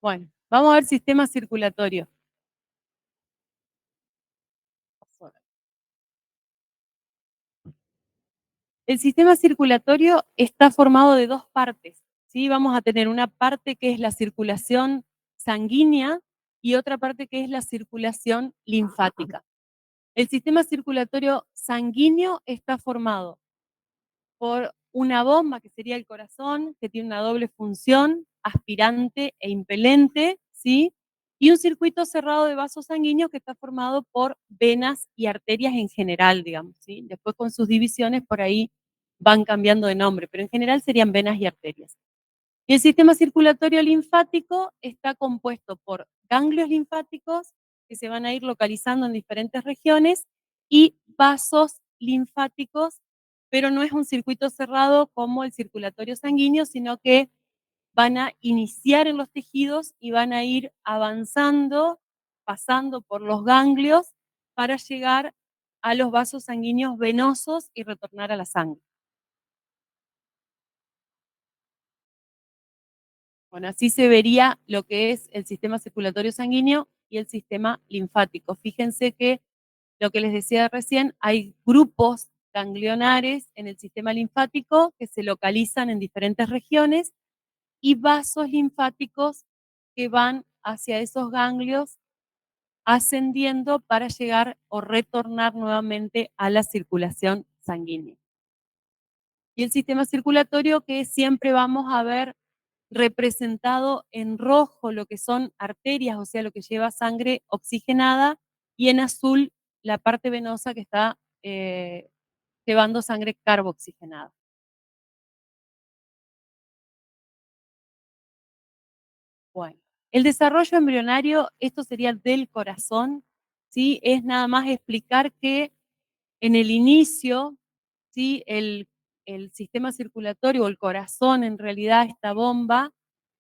Bueno, vamos a ver sistema circulatorio. El sistema circulatorio está formado de dos partes, ¿sí? Vamos a tener una parte que es la circulación sanguínea y otra parte que es la circulación linfática. El sistema circulatorio sanguíneo está formado por una bomba, que sería el corazón, que tiene una doble función, aspirante e impelente, ¿sí? Y un circuito cerrado de vasos sanguíneos que está formado por venas y arterias en general, digamos, ¿sí? Después con sus divisiones por ahí van cambiando de nombre, pero en general serían venas y arterias. Y el sistema circulatorio linfático está compuesto por ganglios linfáticos que se van a ir localizando en diferentes regiones y vasos linfáticos, pero no es un circuito cerrado como el circulatorio sanguíneo, sino que van a iniciar en los tejidos y van a ir avanzando, pasando por los ganglios para llegar a los vasos sanguíneos venosos y retornar a la sangre. Bueno, así se vería lo que es el sistema circulatorio sanguíneo y el sistema linfático. Fíjense que lo que les decía recién, hay grupos ganglionares en el sistema linfático que se localizan en diferentes regiones y vasos linfáticos que van hacia esos ganglios ascendiendo para llegar o retornar nuevamente a la circulación sanguínea. Y el sistema circulatorio que siempre vamos a ver representado en rojo lo que son arterias, o sea, lo que lleva sangre oxigenada, y en azul la parte venosa que está llevando sangre carboxigenada. Bueno, el desarrollo embrionario, esto sería del corazón, ¿sí? Es nada más explicar que en el inicio, ¿sí? El sistema circulatorio o el corazón, en realidad, esta bomba,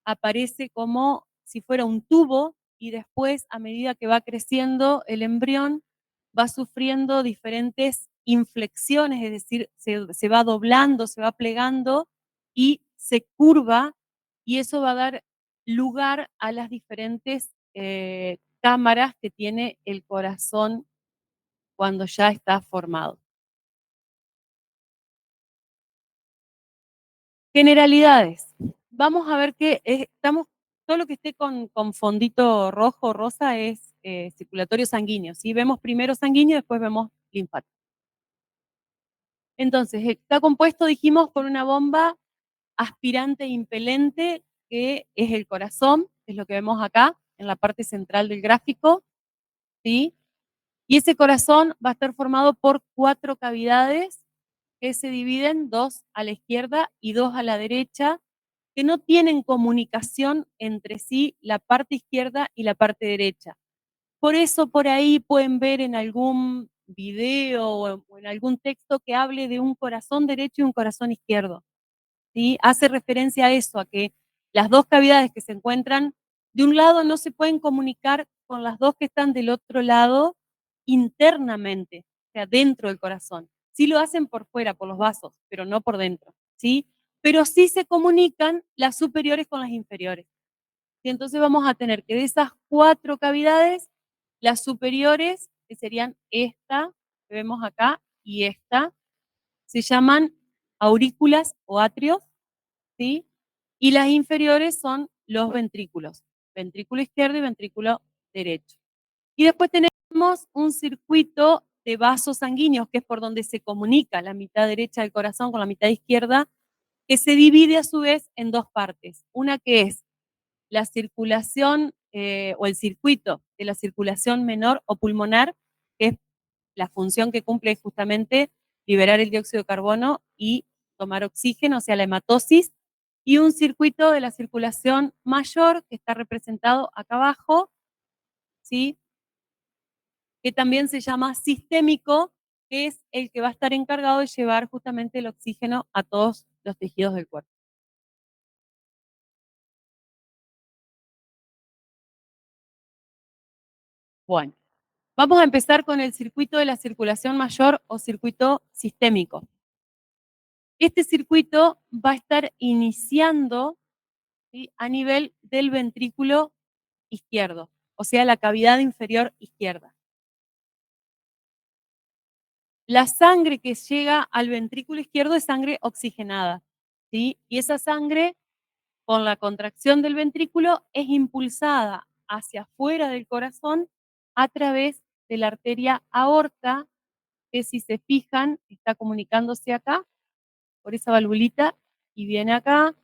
aparece como si fuera un tubo y después, a medida que va creciendo el embrión, va sufriendo diferentes inflexiones, es decir, se va doblando, se va plegando y se curva, y eso va a dar lugar a las diferentes cámaras que tiene el corazón cuando ya está formado. Generalidades. Vamos a ver que estamos, todo lo que esté con fondito rojo o rosa es circulatorio sanguíneo, ¿sí? Vemos primero sanguíneo, después vemos linfático. Entonces, está compuesto, dijimos, por una bomba aspirante e impelente, que es el corazón, es lo que vemos acá, en la parte central del gráfico, ¿sí? Y ese corazón va a estar formado por 4 cavidades que se dividen, 2 a la izquierda y 2 a la derecha, que no tienen comunicación entre sí la parte izquierda y la parte derecha. Por eso por ahí pueden ver en algún video o en algún texto que hable de un corazón derecho y un corazón izquierdo, ¿sí? Hace referencia a eso, a que las 2 cavidades que se encuentran de un lado no se pueden comunicar con las 2 que están del otro lado internamente, o sea, dentro del corazón. Sí lo hacen por fuera, por los vasos, pero no por dentro, ¿sí? Pero sí se comunican las superiores con las inferiores. Y entonces vamos a tener que de esas 4 cavidades, las superiores, que serían esta que vemos acá y esta, se llaman aurículas o atrios, ¿sí? Y las inferiores son los ventrículos, ventrículo izquierdo y ventrículo derecho. Y después tenemos un circuito de vasos sanguíneos, que es por donde se comunica la mitad derecha del corazón con la mitad izquierda, que se divide a su vez en 2 partes. Una que es la circulación o el circuito de la circulación menor o pulmonar, que es la función que cumple es justamente liberar el dióxido de carbono y tomar oxígeno, o sea, la hematosis, y un circuito de la circulación mayor, que está representado acá abajo, ¿sí? Que también se llama sistémico, que es el que va a estar encargado de llevar justamente el oxígeno a todos los tejidos del cuerpo. Bueno, vamos a empezar con el circuito de la circulación mayor o circuito sistémico. Este circuito va a estar iniciando ¿sí? A nivel del ventrículo izquierdo, o sea, la cavidad inferior izquierda. La sangre que llega al ventrículo izquierdo es sangre oxigenada, ¿sí? Y esa sangre, con la contracción del ventrículo, es impulsada hacia afuera del corazón a través de la arteria aorta, que si se fijan, está comunicándose acá, por esa valvulita, y viene acá.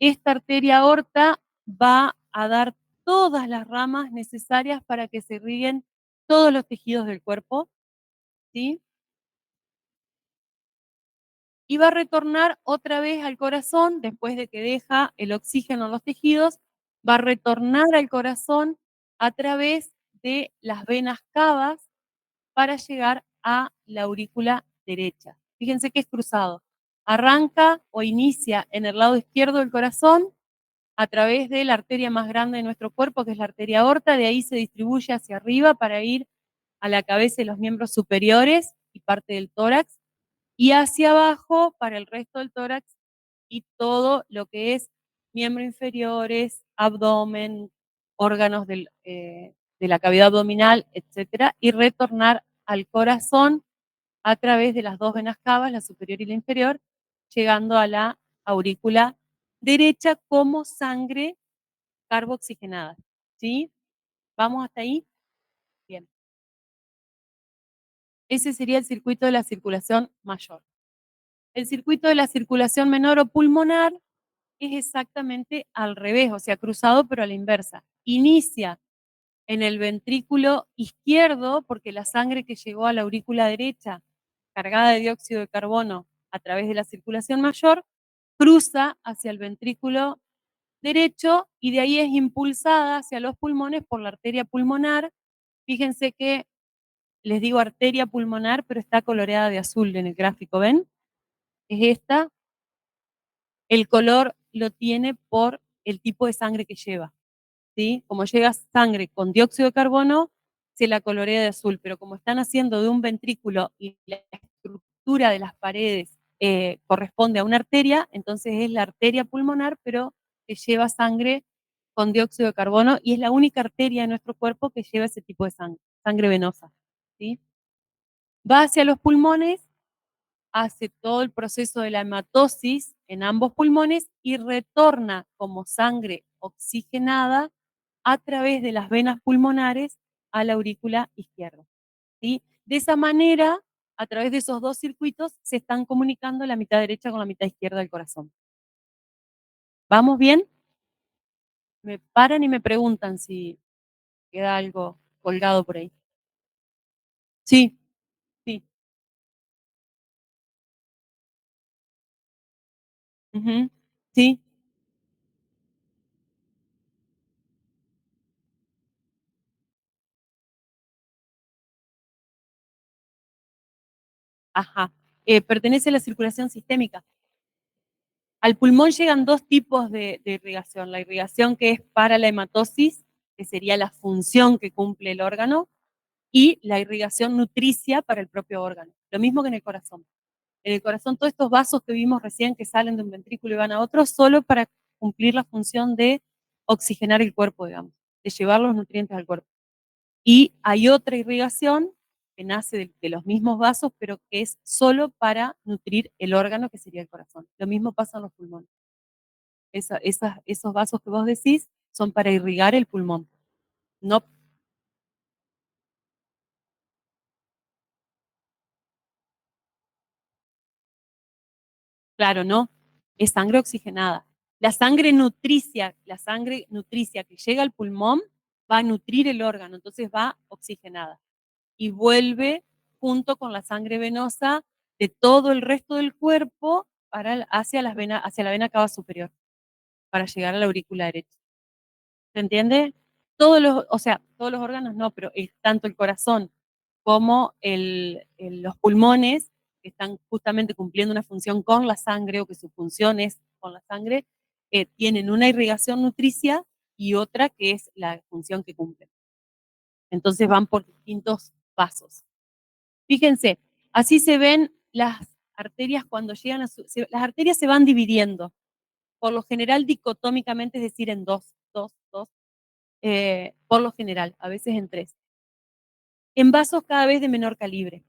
Esta arteria aorta va a dar todas las ramas necesarias para que se irriguen todos los tejidos del cuerpo, ¿sí? Y va a retornar otra vez al corazón, después de que deja el oxígeno en los tejidos, va a retornar al corazón a través de las venas cavas para llegar a la aurícula derecha. Fíjense que es cruzado. Arranca o inicia en el lado izquierdo del corazón a través de la arteria más grande de nuestro cuerpo, que es la arteria aorta, de ahí se distribuye hacia arriba para ir a la cabeza y los miembros superiores y parte del tórax, y hacia abajo para el resto del tórax y todo lo que es miembros inferiores, abdomen, órganos de la cavidad abdominal, etcétera, y retornar al corazón a través de las dos venas cavas, la superior y la inferior, llegando a la aurícula derecha como sangre carbooxigenada. ¿Sí? ¿Vamos hasta ahí? Bien. Ese sería el circuito de la circulación mayor. El circuito de la circulación menor o pulmonar es exactamente al revés, o sea, cruzado pero a la inversa. Inicia en el ventrículo izquierdo, porque la sangre que llegó a la aurícula derecha, cargada de dióxido de carbono a través de la circulación mayor, cruza hacia el ventrículo derecho y de ahí es impulsada hacia los pulmones por la arteria pulmonar. Fíjense que les digo arteria pulmonar, pero está coloreada de azul en el gráfico, ¿ven? Es esta. El color lo tiene por el tipo de sangre que lleva, ¿sí? Como llega sangre con dióxido de carbono, se la colorea de azul, pero como están haciendo de un ventrículo y la estructura de las paredes corresponde a una arteria, entonces es la arteria pulmonar, pero que lleva sangre con dióxido de carbono y es la única arteria de nuestro cuerpo que lleva ese tipo de sangre, sangre venosa, ¿sí? Va hacia los pulmones, hace todo el proceso de la hematosis en ambos pulmones y retorna como sangre oxigenada a través de las venas pulmonares a la aurícula izquierda, ¿sí? De esa manera, a través de esos dos circuitos, se están comunicando la mitad derecha con la mitad izquierda del corazón. ¿Vamos bien? Me paran y me preguntan si queda algo colgado por ahí. Sí, sí. Ujú, sí. Ajá. Pertenece a la circulación sistémica. Al pulmón llegan dos tipos de irrigación. La irrigación que es para la hematosis, que sería la función que cumple el órgano, y la irrigación nutricia para el propio órgano. Lo mismo que en el corazón. En el corazón, todos estos vasos que vimos recién que salen de un ventrículo y van a otro, solo para cumplir la función de oxigenar el cuerpo, digamos, de llevar los nutrientes al cuerpo. Y hay otra irrigación que nace de los mismos vasos, pero que es solo para nutrir el órgano que sería el corazón. Lo mismo pasa en los pulmones. Esos vasos que vos decís son para irrigar el pulmón. No, claro, no. Es sangre oxigenada. La sangre nutricia que llega al pulmón va a nutrir el órgano, entonces va oxigenada. Y vuelve junto con la sangre venosa de todo el resto del cuerpo hacia la vena cava superior, para llegar a la aurícula derecha. ¿Se entiende? O sea, todos los órganos no, pero tanto el corazón como los pulmones, que están justamente cumpliendo una función con la sangre, o que su función es con la sangre, tienen una irrigación nutricia y otra que es la función que cumplen. Entonces van por distintos pasos. Fíjense, así se ven las arterias cuando llegan las arterias se van dividiendo. por lo general dicotómicamente, es decir, en dos, por lo general, a veces en tres. En vasos cada vez de menor calibre,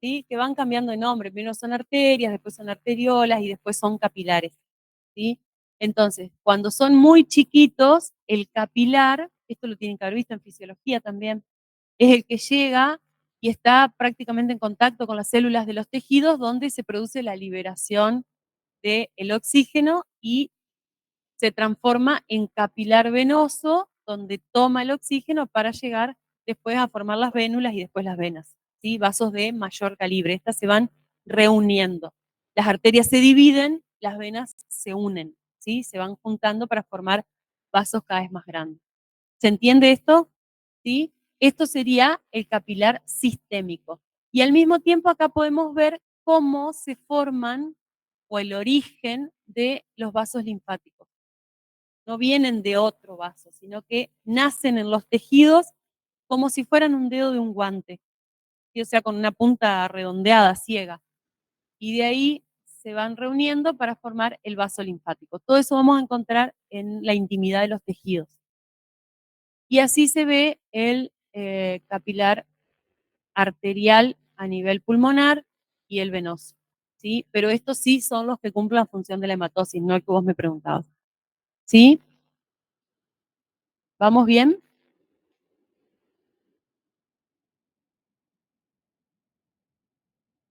¿sí? Que van cambiando de nombre. Primero son arterias, después son arteriolas y después son capilares, ¿sí? Entonces, cuando son muy chiquitos, el capilar, esto lo tienen que haber visto en fisiología también, es el que llega y está prácticamente en contacto con las células de los tejidos, donde se produce la liberación del oxígeno y se transforma en capilar venoso, donde toma el oxígeno para llegar después a formar las vénulas y después las venas, ¿sí? Vasos de mayor calibre. Estas se van reuniendo. Las arterias se dividen, las venas se unen, ¿sí? Se van juntando para formar vasos cada vez más grandes. ¿Se entiende esto? ¿Sí? Esto sería el capilar sistémico. Y al mismo tiempo acá podemos ver cómo se forman o el origen de los vasos linfáticos. No vienen de otro vaso, sino que nacen en los tejidos como si fueran un dedo de un guante, ¿sí? O sea, con una punta redondeada, ciega. Y de ahí se van reuniendo para formar el vaso linfático. Todo eso vamos a encontrar en la intimidad de los tejidos. Y así se ve el capilar arterial a nivel pulmonar y el venoso, ¿sí? Pero estos sí son los que cumplen la función de la hematosis, no el que vos me preguntabas, ¿sí? ¿Vamos bien?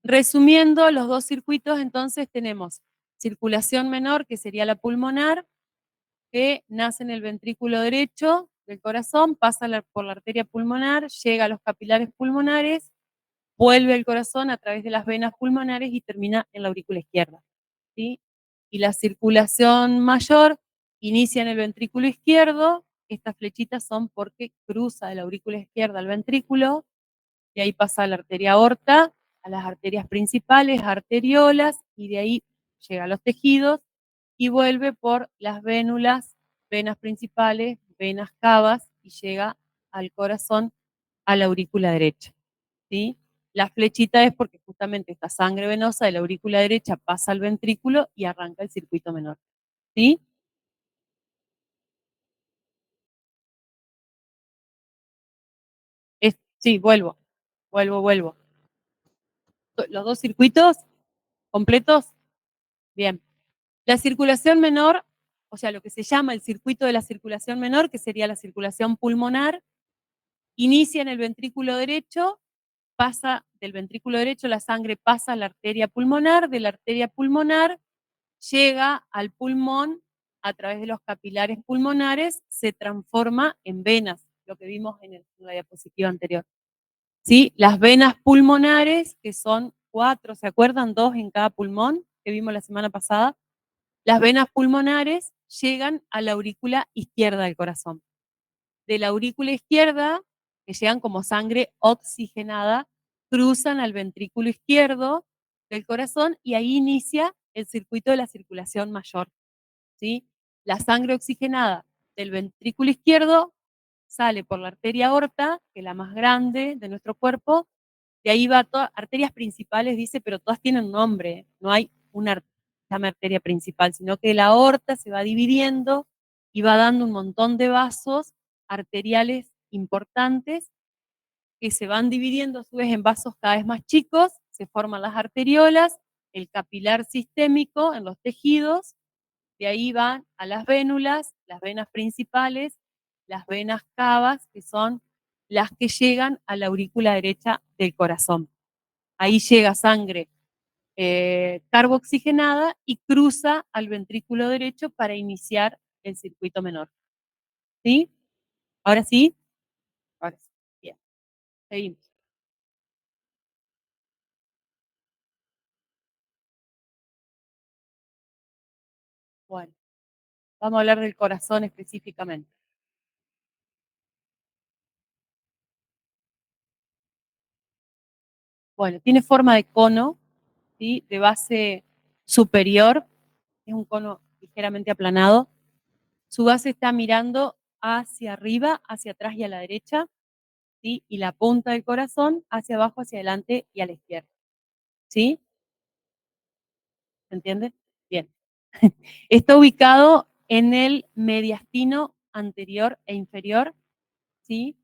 Resumiendo los dos circuitos, entonces tenemos circulación menor, que sería la pulmonar, que nace en el ventrículo derecho del corazón, pasa por la arteria pulmonar, llega a los capilares pulmonares, vuelve al corazón a través de las venas pulmonares y termina en la aurícula izquierda, ¿sí? Y la circulación mayor inicia en el ventrículo izquierdo, estas flechitas son porque cruza de la aurícula izquierda al ventrículo, y ahí pasa a la arteria aorta, a las arterias principales, arteriolas, y de ahí llega a los tejidos y vuelve por las vénulas, venas principales, venas cavas, y llega al corazón, a la aurícula derecha, ¿sí? La flechita es porque justamente esta sangre venosa de la aurícula derecha pasa al ventrículo y arranca el circuito menor, ¿sí? Sí, vuelvo. Los dos circuitos completos, bien. La circulación menor, o sea, lo que se llama el circuito de la circulación menor, que sería la circulación pulmonar, inicia en el ventrículo derecho, pasa del ventrículo derecho, la sangre pasa a la arteria pulmonar, de la arteria pulmonar llega al pulmón a través de los capilares pulmonares, se transforma en venas, lo que vimos en la diapositiva anterior. ¿Sí? Las venas pulmonares, que son 4, ¿se acuerdan? 2 en cada pulmón, que vimos la semana pasada. Las venas pulmonares llegan a la aurícula izquierda del corazón. De la aurícula izquierda, que llegan como sangre oxigenada, cruzan al ventrículo izquierdo del corazón y ahí inicia el circuito de la circulación mayor, ¿sí? La sangre oxigenada del ventrículo izquierdo sale por la arteria aorta, que es la más grande de nuestro cuerpo, de ahí va todas, arterias principales, dice, pero todas tienen nombre, no hay una arteria principal, sino que la aorta se va dividiendo y va dando un montón de vasos arteriales importantes que se van dividiendo a su vez en vasos cada vez más chicos, se forman las arteriolas, el capilar sistémico en los tejidos, de ahí van a las vénulas, las venas principales, las venas cavas, que son las que llegan a la aurícula derecha del corazón. Ahí llega sangre carboxigenada y cruza al ventrículo derecho para iniciar el circuito menor. ¿Sí? ¿Ahora sí? Ahora sí. Bien. Seguimos. Bueno, vamos a hablar del corazón específicamente. Bueno, tiene forma de cono, ¿sí? De base superior, es un cono ligeramente aplanado. Su base está mirando hacia arriba, hacia atrás y a la derecha, ¿sí? Y la punta del corazón hacia abajo, hacia adelante y a la izquierda. ¿Sí? ¿Se entiende? Bien. Está ubicado en el mediastino anterior e inferior, ¿sí?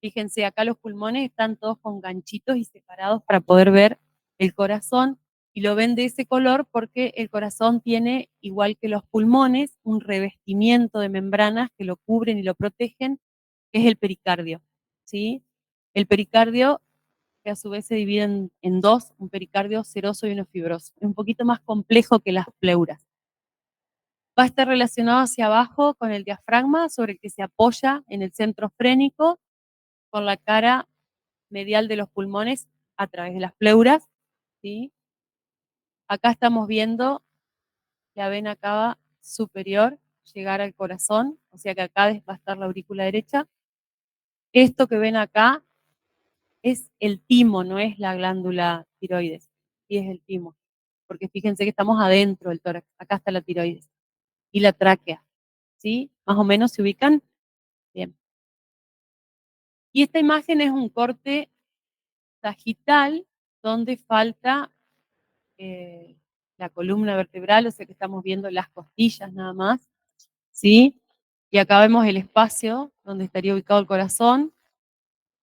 Fíjense, acá los pulmones están todos con ganchitos y separados para poder ver el corazón, y lo ven de ese color porque el corazón tiene, igual que los pulmones, un revestimiento de membranas que lo cubren y lo protegen, que es el pericardio, ¿sí? El pericardio, que a su vez se divide en dos, un pericardio seroso y uno fibroso. Es un poquito más complejo que las pleuras. Va a estar relacionado hacia abajo con el diafragma, sobre el que se apoya en el centro frénico, con la cara medial de los pulmones a través de las pleuras, ¿sí? Acá estamos viendo la vena cava superior llegar al corazón, o sea que acá va a estar la aurícula derecha. Esto que ven acá es el timo, no es la glándula tiroides, sí es el timo, porque fíjense que estamos adentro del tórax, acá está la tiroides y la tráquea, ¿sí? Más o menos se ubican. Bien. Y esta imagen es un corte sagital donde falta la columna vertebral, o sea que estamos viendo las costillas nada más, ¿sí? Y acá vemos el espacio donde estaría ubicado el corazón.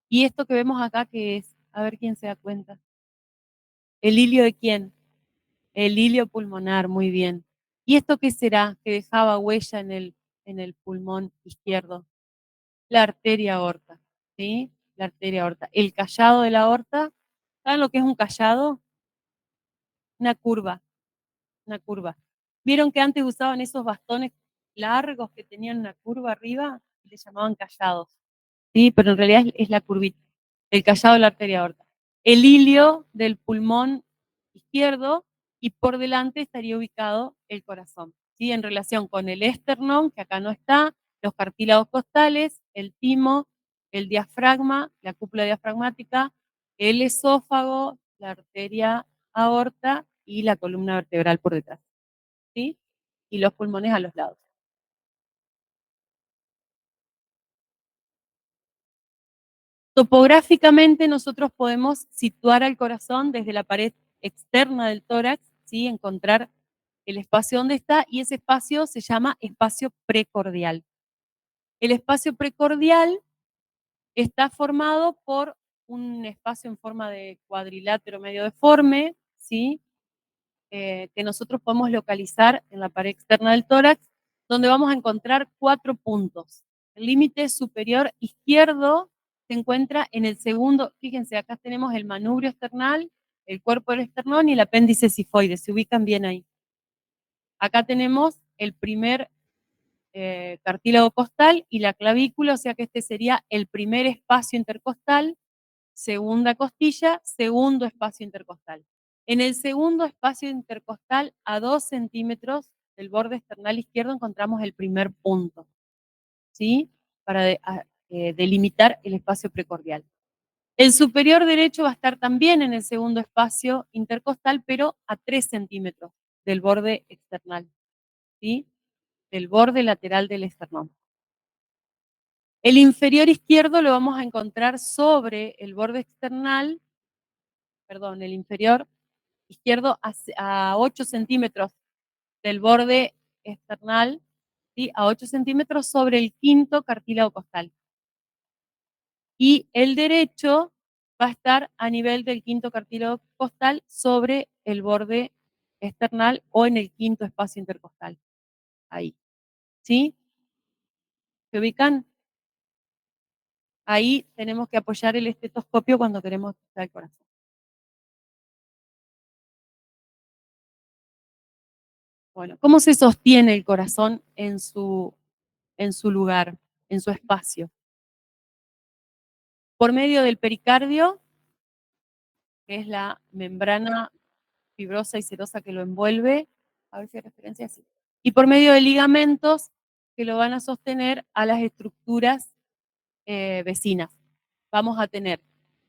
Y esto que vemos acá, ¿qué es? A ver quién se da cuenta. ¿El hilio de quién? El hilio pulmonar, muy bien. ¿Y esto qué será que dejaba huella en el pulmón izquierdo? La arteria aorta, ¿sí? La arteria aorta. El callado de la aorta, ¿saben lo que es un callado? Una curva, una curva. ¿Vieron que antes usaban esos bastones largos que tenían una curva arriba? Y le llamaban callados, ¿sí? Pero en realidad es la curvita, el callado de la arteria aorta. El hilio del pulmón izquierdo, y por delante estaría ubicado el corazón, ¿sí? En relación con el esternón, que acá no está, los cartílagos costales, el timo, el diafragma, la cúpula diafragmática, el esófago, la arteria aorta y la columna vertebral por detrás, ¿sí? Y los pulmones a los lados. Topográficamente nosotros podemos situar al corazón desde la pared externa del tórax, ¿sí? Encontrar el espacio donde está, y ese espacio se llama espacio precordial. El espacio precordial está formado por un espacio en forma de cuadrilátero medio deforme, ¿sí? Que nosotros podemos localizar en la pared externa del tórax, donde vamos a encontrar 4 puntos. El límite superior izquierdo se encuentra en el segundo, fíjense, acá tenemos el manubrio esternal, el cuerpo del esternón y el apéndice sifoide, se ubican bien ahí. Acá tenemos el primer cartílago costal y la clavícula, o sea que este sería el primer espacio intercostal, segunda costilla, segundo espacio intercostal. En el segundo espacio intercostal, a 2 centímetros del borde esternal izquierdo, encontramos el primer punto, ¿sí? Para delimitar el espacio precordial. El superior derecho va a estar también en el segundo espacio intercostal, pero a 3 centímetros del borde external, ¿sí? Del borde lateral del esternón. El inferior izquierdo lo vamos a encontrar sobre el borde external, perdón, el inferior izquierdo a 8 centímetros del borde external, ¿sí? A 8 centímetros sobre el quinto cartílago costal. Y el derecho va a estar a nivel del quinto cartílago costal sobre el borde external o en el quinto espacio intercostal. Ahí. ¿Sí? ¿Se ubican? Ahí tenemos que apoyar el estetoscopio cuando queremos escuchar el corazón. Bueno, ¿cómo se sostiene el corazón en su lugar, en su espacio? Por medio del pericardio, que es la membrana fibrosa y serosa que lo envuelve, a ver si hay referencia así, y por medio de ligamentos que lo van a sostener a las estructuras vecinas. Vamos a tener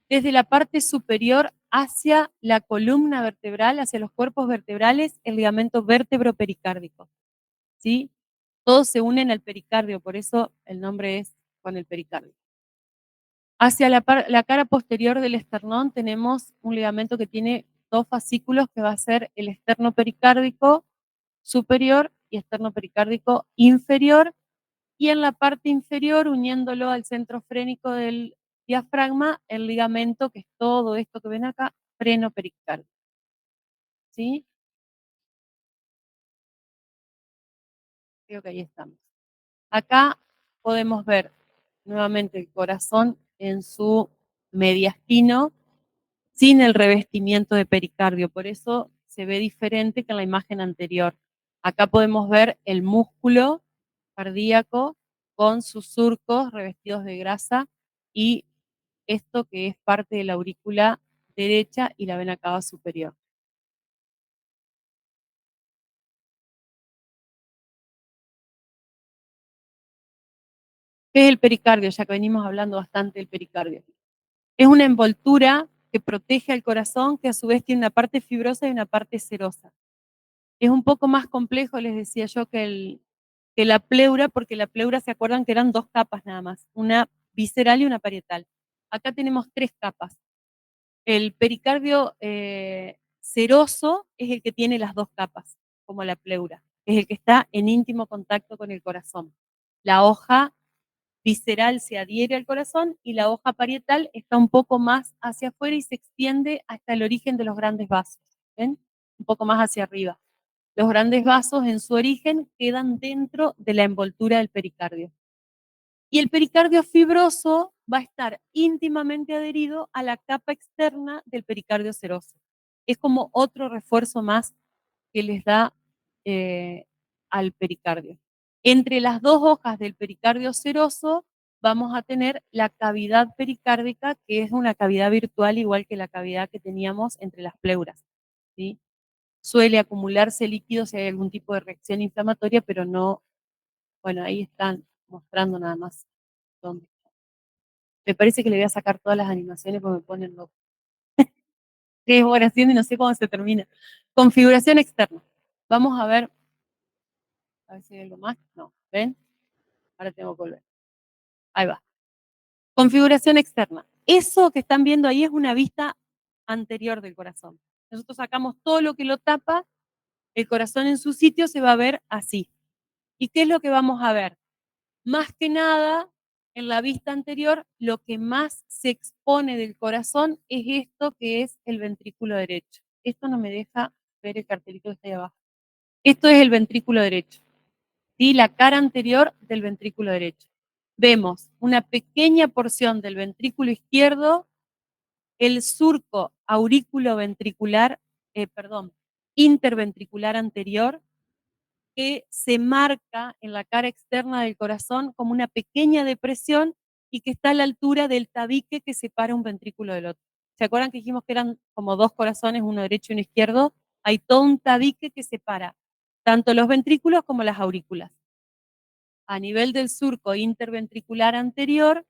desde la parte superior hacia la columna vertebral, hacia los cuerpos vertebrales, el ligamento vértebro-pericárdico, ¿sí? Todos se unen al pericardio, por eso el nombre es con el pericardio. Hacia la cara posterior del esternón tenemos un ligamento que tiene 2 fascículos, que va a ser el esterno pericárdico superior y esternopericardico inferior, y en la parte inferior, uniéndolo al centro frénico del diafragma, el ligamento, que es todo esto que ven acá, freno pericárdico. ¿Sí? Creo que ahí estamos. Acá podemos ver nuevamente el corazón en su mediastino, sin el revestimiento de pericardio, por eso se ve diferente que en la imagen anterior. Acá podemos ver el músculo cardíaco con sus surcos revestidos de grasa y esto que es parte de la aurícula derecha y la vena cava superior. ¿Qué es el pericardio? Ya que venimos hablando bastante del pericardio. Es una envoltura que protege al corazón, que a su vez tiene una parte fibrosa y una parte serosa. Es un poco más complejo, les decía yo, que la pleura, porque la pleura, ¿se acuerdan que eran dos capas nada más? Una visceral y una parietal. Acá tenemos tres capas. El pericardio seroso es el que tiene las dos capas, como la pleura. Es el que está en íntimo contacto con el corazón. La hoja visceral se adhiere al corazón y la hoja parietal está un poco más hacia afuera y se extiende hasta el origen de los grandes vasos. ¿Ven? Un poco más hacia arriba. Los grandes vasos en su origen quedan dentro de la envoltura del pericardio. Y el pericardio fibroso va a estar íntimamente adherido a la capa externa del pericardio seroso. Es como otro refuerzo más que les da al pericardio. Entre las dos hojas del pericardio seroso vamos a tener la cavidad pericárdica, que es una cavidad virtual igual que la cavidad que teníamos entre las pleuras. ¿Sí? Suele acumularse líquido si hay algún tipo de reacción inflamatoria, pero no, bueno, ahí están mostrando nada más dónde. Me parece que le voy a sacar todas las animaciones porque me ponen loco. Sí, es buena haciendo y no sé cómo se termina. Configuración externa. Vamos a ver si hay algo más. No, ¿ven? Ahora tengo que volver. Ahí va. Configuración externa. Eso que están viendo ahí es una vista anterior del corazón. Nosotros sacamos todo lo que lo tapa, el corazón en su sitio se va a ver así. ¿Y qué es lo que vamos a ver? Más que nada, en la vista anterior, lo que más se expone del corazón es esto que es el ventrículo derecho. Esto no me deja ver el cartelito que está ahí abajo. Esto es el ventrículo derecho, ¿sí? La cara anterior del ventrículo derecho. Vemos una pequeña porción del ventrículo izquierdo, el surco aurículo-ventricular, interventricular anterior, que se marca en la cara externa del corazón como una pequeña depresión y que está a la altura del tabique que separa un ventrículo del otro. ¿Se acuerdan que dijimos que eran como dos corazones, uno derecho y uno izquierdo? Hay todo un tabique que separa tanto los ventrículos como las aurículas. A nivel del surco interventricular anterior,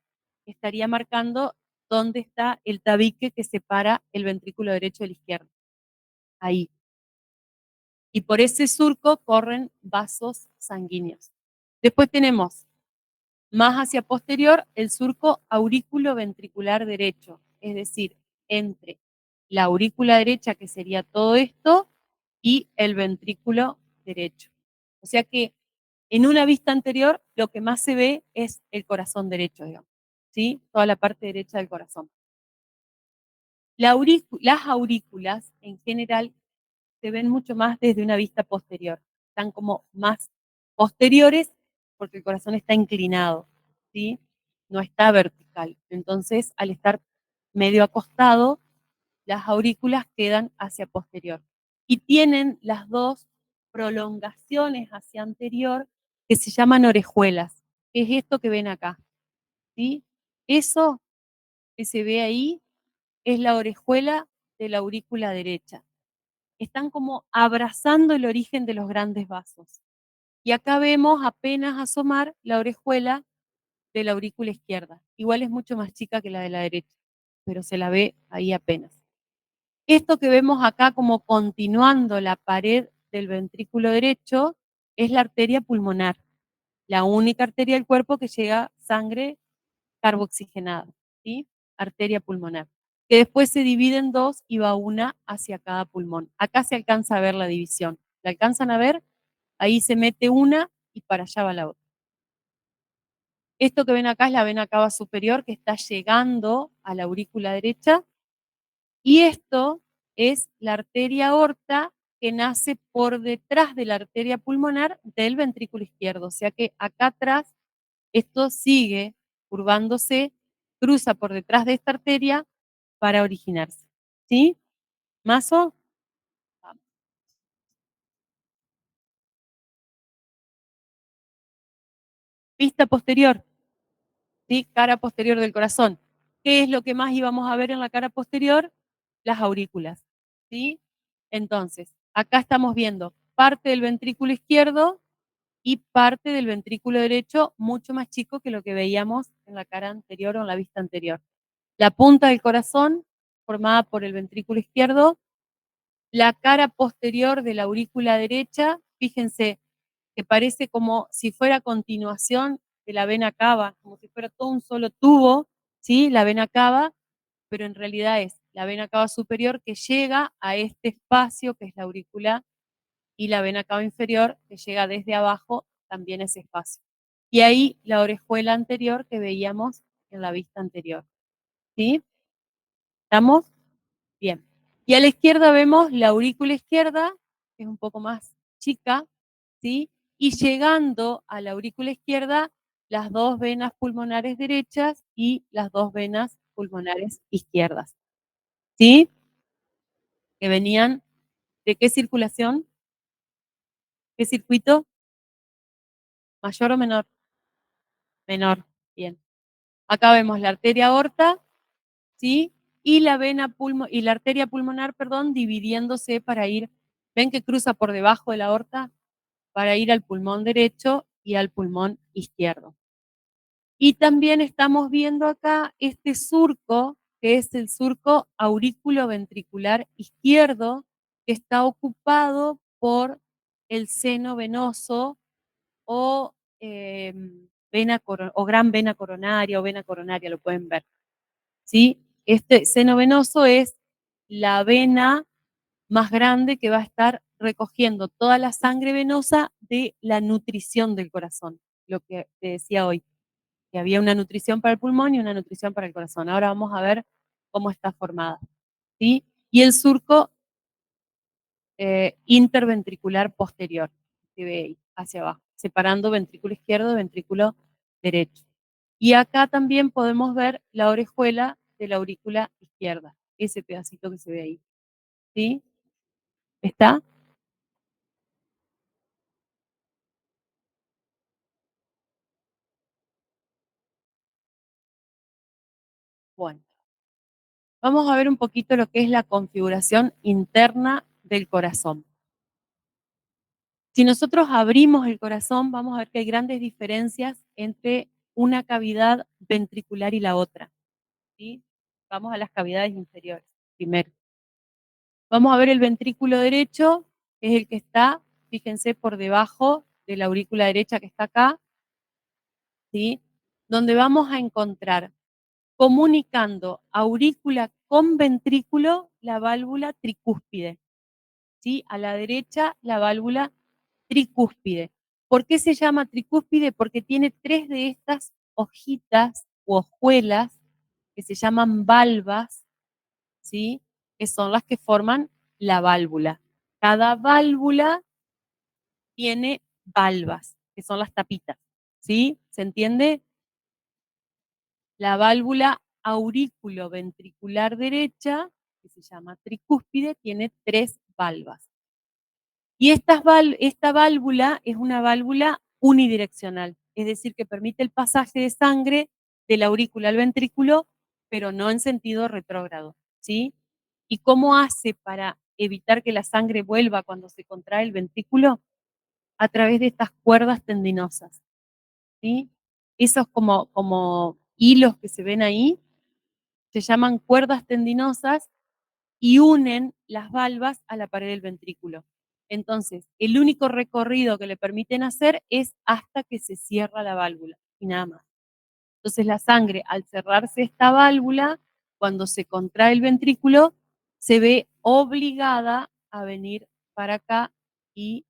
estaría marcando dónde está el tabique que separa el ventrículo derecho del izquierdo. Ahí. Y por ese surco corren vasos sanguíneos. Después tenemos más hacia posterior el surco aurículo-ventricular derecho, es decir, entre la aurícula derecha, que sería todo esto, y el ventrículo derecho. O sea que en una vista anterior lo que más se ve es el corazón derecho, digamos, ¿sí? Toda la parte derecha del corazón. Las aurículas en general se ven mucho más desde una vista posterior. Están como más posteriores porque el corazón está inclinado, ¿sí? No está vertical. Entonces, al estar medio acostado, las aurículas quedan hacia posterior. Y tienen las dos prolongaciones hacia anterior que se llaman orejuelas. Es esto que ven acá, ¿sí? Eso que se ve ahí es la orejuela de la aurícula derecha. Están como abrazando el origen de los grandes vasos. Y acá vemos apenas asomar la orejuela de la aurícula izquierda. Igual es mucho más chica que la de la derecha, pero se la ve ahí apenas. Esto que vemos acá como continuando la pared del ventrículo derecho es la arteria pulmonar, la única arteria del cuerpo que llega sangre carboxigenada, ¿sí? Arteria pulmonar, que después se divide en dos y va una hacia cada pulmón. Acá se alcanza a ver la división. ¿La alcanzan a ver? Ahí se mete una y para allá va la otra. Esto que ven acá es la vena cava superior que está llegando a la aurícula derecha. Y esto es la arteria aorta que nace por detrás de la arteria pulmonar del ventrículo izquierdo. O sea que acá atrás esto sigue curvándose, cruza por detrás de esta arteria para originarse. ¿Sí? ¿Mazo? Pista posterior, ¿sí? Cara posterior del corazón. ¿Qué es lo que más íbamos a ver en la cara posterior? Las aurículas. ¿Sí? Entonces, acá estamos viendo parte del ventrículo izquierdo y parte del ventrículo derecho mucho más chico que lo que veíamos en la cara anterior o en la vista anterior. La punta del corazón, formada por el ventrículo izquierdo, la cara posterior de la aurícula derecha, fíjense que parece como si fuera continuación de la vena cava, como si fuera todo un solo tubo, ¿sí? La vena cava, pero en realidad es la vena cava superior que llega a este espacio que es la aurícula y la vena cava inferior que llega desde abajo también a ese espacio. Y ahí la orejuela anterior que veíamos en la vista anterior. ¿Sí? ¿Estamos? Bien. Y a la izquierda vemos la aurícula izquierda, que es un poco más chica, ¿sí? Y llegando a la aurícula izquierda, las dos venas pulmonares derechas y las dos venas pulmonares izquierdas, ¿sí? Que venían de qué circulación, qué circuito, mayor o menor, menor, bien. Acá vemos la arteria aorta, ¿sí? Y la y la arteria pulmonar, perdón, dividiéndose para ir, ven que cruza por debajo de la aorta para ir al pulmón derecho y al pulmón izquierdo. Y también estamos viendo acá este surco, que es el surco aurículo-ventricular izquierdo, que está ocupado por el seno venoso o, o gran vena coronaria o vena coronaria, lo pueden ver. ¿Sí? Este seno venoso es la vena más grande que va a estar recogiendo toda la sangre venosa de la nutrición del corazón, lo que te decía hoy, que había una nutrición para el pulmón y una nutrición para el corazón. Ahora vamos a ver cómo está formada. ¿Sí? Y el surco interventricular posterior, que ve ahí, hacia abajo, separando ventrículo izquierdo de ventrículo derecho. Y acá también podemos ver la orejuela de la aurícula izquierda, ese pedacito que se ve ahí. ¿Sí? ¿Está? Bueno, vamos a ver un poquito lo que es la configuración interna del corazón. Si nosotros abrimos el corazón, vamos a ver que hay grandes diferencias entre una cavidad ventricular y la otra. ¿Sí? Vamos a las cavidades inferiores primero. Vamos a ver el ventrículo derecho, que es el que está, fíjense, por debajo de la aurícula derecha que está acá, ¿sí? Donde vamos a encontrar, comunicando aurícula con ventrículo, la válvula tricúspide. ¿Sí? A la derecha, la válvula tricúspide. ¿Por qué se llama tricúspide? Porque tiene tres de estas hojitas o hojuelas que se llaman valvas, ¿sí? Que son las que forman la válvula. Cada válvula tiene valvas, que son las tapitas, ¿sí? ¿Se entiende? La válvula aurículo-ventricular derecha, que se llama tricúspide, tiene tres valvas. Y esta válvula es una válvula unidireccional, es decir, que permite el pasaje de sangre de la aurícula al ventrículo, pero no en sentido retrógrado, ¿sí? ¿Y cómo hace para evitar que la sangre vuelva cuando se contrae el ventrículo? A través de estas cuerdas tendinosas, ¿sí? Esos como hilos que se ven ahí se llaman cuerdas tendinosas y unen las valvas a la pared del ventrículo. Entonces, el único recorrido que le permiten hacer es hasta que se cierra la válvula y nada más. Entonces, la sangre, al cerrarse esta válvula, cuando se contrae el ventrículo, se ve obligada a venir para acá y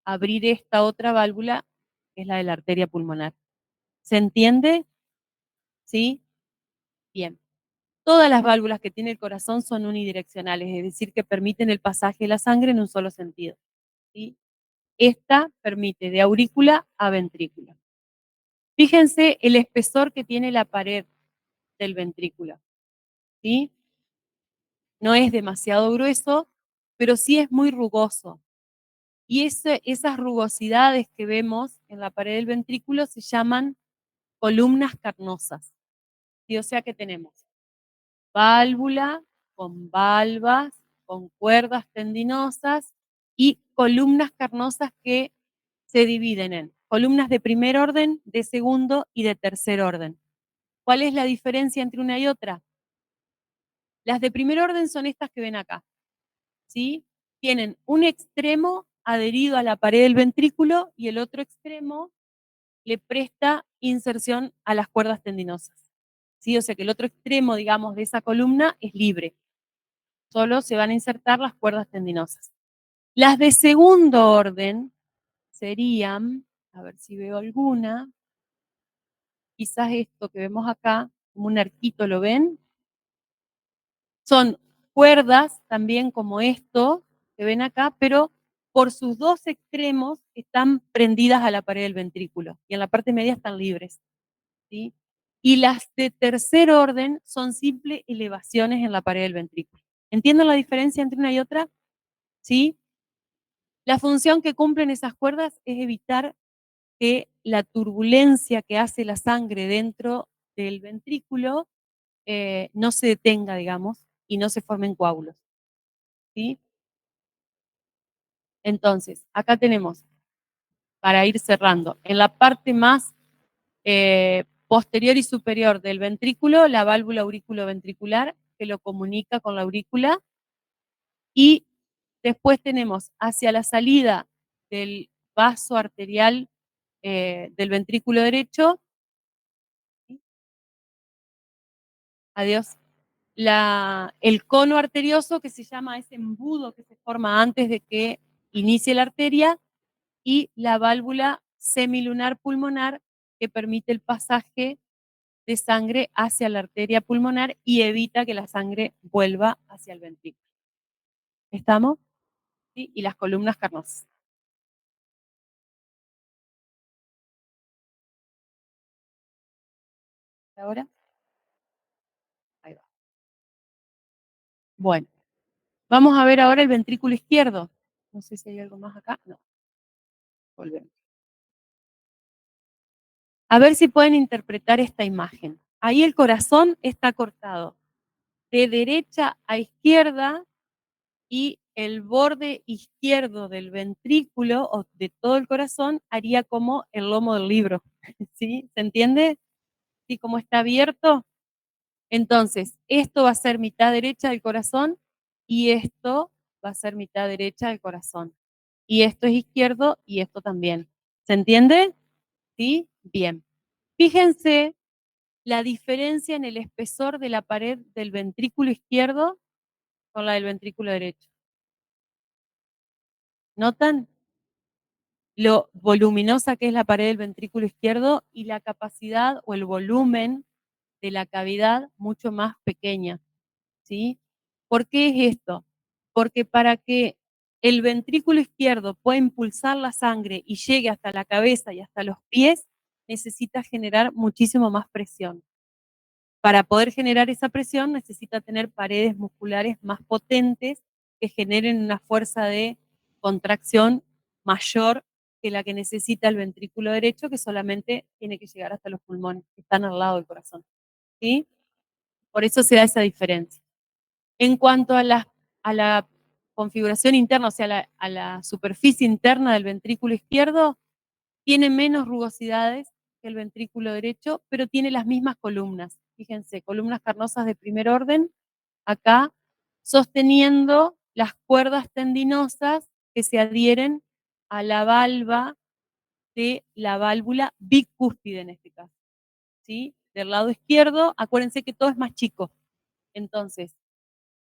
abrir esta otra válvula, que es la de la arteria pulmonar. ¿Se entiende? ¿Sí? Bien. Todas las válvulas que tiene el corazón son unidireccionales, es decir, que permiten el pasaje de la sangre en un solo sentido. ¿Sí? Esta permite de aurícula a ventrícula. Fíjense el espesor que tiene la pared del ventrículo. ¿Sí? No es demasiado grueso, pero sí es muy rugoso. Y esas rugosidades que vemos en la pared del ventrículo se llaman columnas carnosas. ¿Sí? O sea que tenemos válvula con valvas, con cuerdas tendinosas y columnas carnosas que se dividen en columnas de primer orden, de segundo y de tercer orden. ¿Cuál es la diferencia entre una y otra? Las de primer orden son estas que ven acá, ¿sí? Tienen un extremo adherido a la pared del ventrículo y el otro extremo le presta inserción a las cuerdas tendinosas. ¿Sí? O sea que el otro extremo, digamos, de esa columna es libre. Solo se van a insertar las cuerdas tendinosas. Las de segundo orden serían, a ver si veo alguna, quizás esto que vemos acá, como un arquito, ¿lo ven? Son cuerdas también como esto que ven acá, pero por sus dos extremos están prendidas a la pared del ventrículo y en la parte media están libres. ¿Sí? Y las de tercer orden son simples elevaciones en la pared del ventrículo. ¿Entienden la diferencia entre una y otra? ¿Sí? La función que cumplen esas cuerdas es evitar que la turbulencia que hace la sangre dentro del ventrículo no se detenga, digamos, y no se formen coágulos. ¿Sí? Entonces, acá tenemos, para ir cerrando, en la parte más posterior y superior del ventrículo, la válvula aurículo-ventricular, que lo comunica con la aurícula, y después tenemos hacia la salida del vaso arterial del ventrículo derecho, adiós, el cono arterioso que se llama ese embudo que se forma antes de que inicie la arteria, y la válvula semilunar pulmonar que permite el pasaje de sangre hacia la arteria pulmonar y evita que la sangre vuelva hacia el ventrículo. ¿Estamos? ¿Sí? Y las columnas carnosas. ¿Ahora? Ahí va. Bueno, vamos a ver ahora el ventrículo izquierdo. No sé si hay algo más acá. No. Volvemos. A ver si pueden interpretar esta imagen. Ahí el corazón está cortado de derecha a izquierda y el borde izquierdo del ventrículo o de todo el corazón haría como el lomo del libro. ¿Sí? ¿Se entiende? ¿Sí? Como está abierto. Entonces, esto va a ser mitad derecha del corazón y esto va a ser mitad derecha del corazón. Y esto es izquierdo y esto también. ¿Se entiende? ¿Sí? Bien. Fíjense la diferencia en el espesor de la pared del ventrículo izquierdo con la del ventrículo derecho. ¿Notan lo voluminosa que es la pared del ventrículo izquierdo y la capacidad o el volumen de la cavidad mucho más pequeña? ¿Sí? ¿Por qué es esto? Porque para que el ventrículo izquierdo pueda impulsar la sangre y llegue hasta la cabeza y hasta los pies, necesita generar muchísimo más presión. Para poder generar esa presión necesita tener paredes musculares más potentes que generen una fuerza de contracción mayor que la que necesita el ventrículo derecho, que solamente tiene que llegar hasta los pulmones, que están al lado del corazón. ¿Sí? Por eso se da esa diferencia. En cuanto a la configuración interna, o sea, a la superficie interna del ventrículo izquierdo, tiene menos rugosidades que el ventrículo derecho, pero tiene las mismas columnas. Fíjense, columnas carnosas de primer orden, acá, sosteniendo las cuerdas tendinosas que se adhieren a la valva de la válvula bicúspide en este caso. ¿Sí? Del lado izquierdo, acuérdense que todo es más chico. Entonces,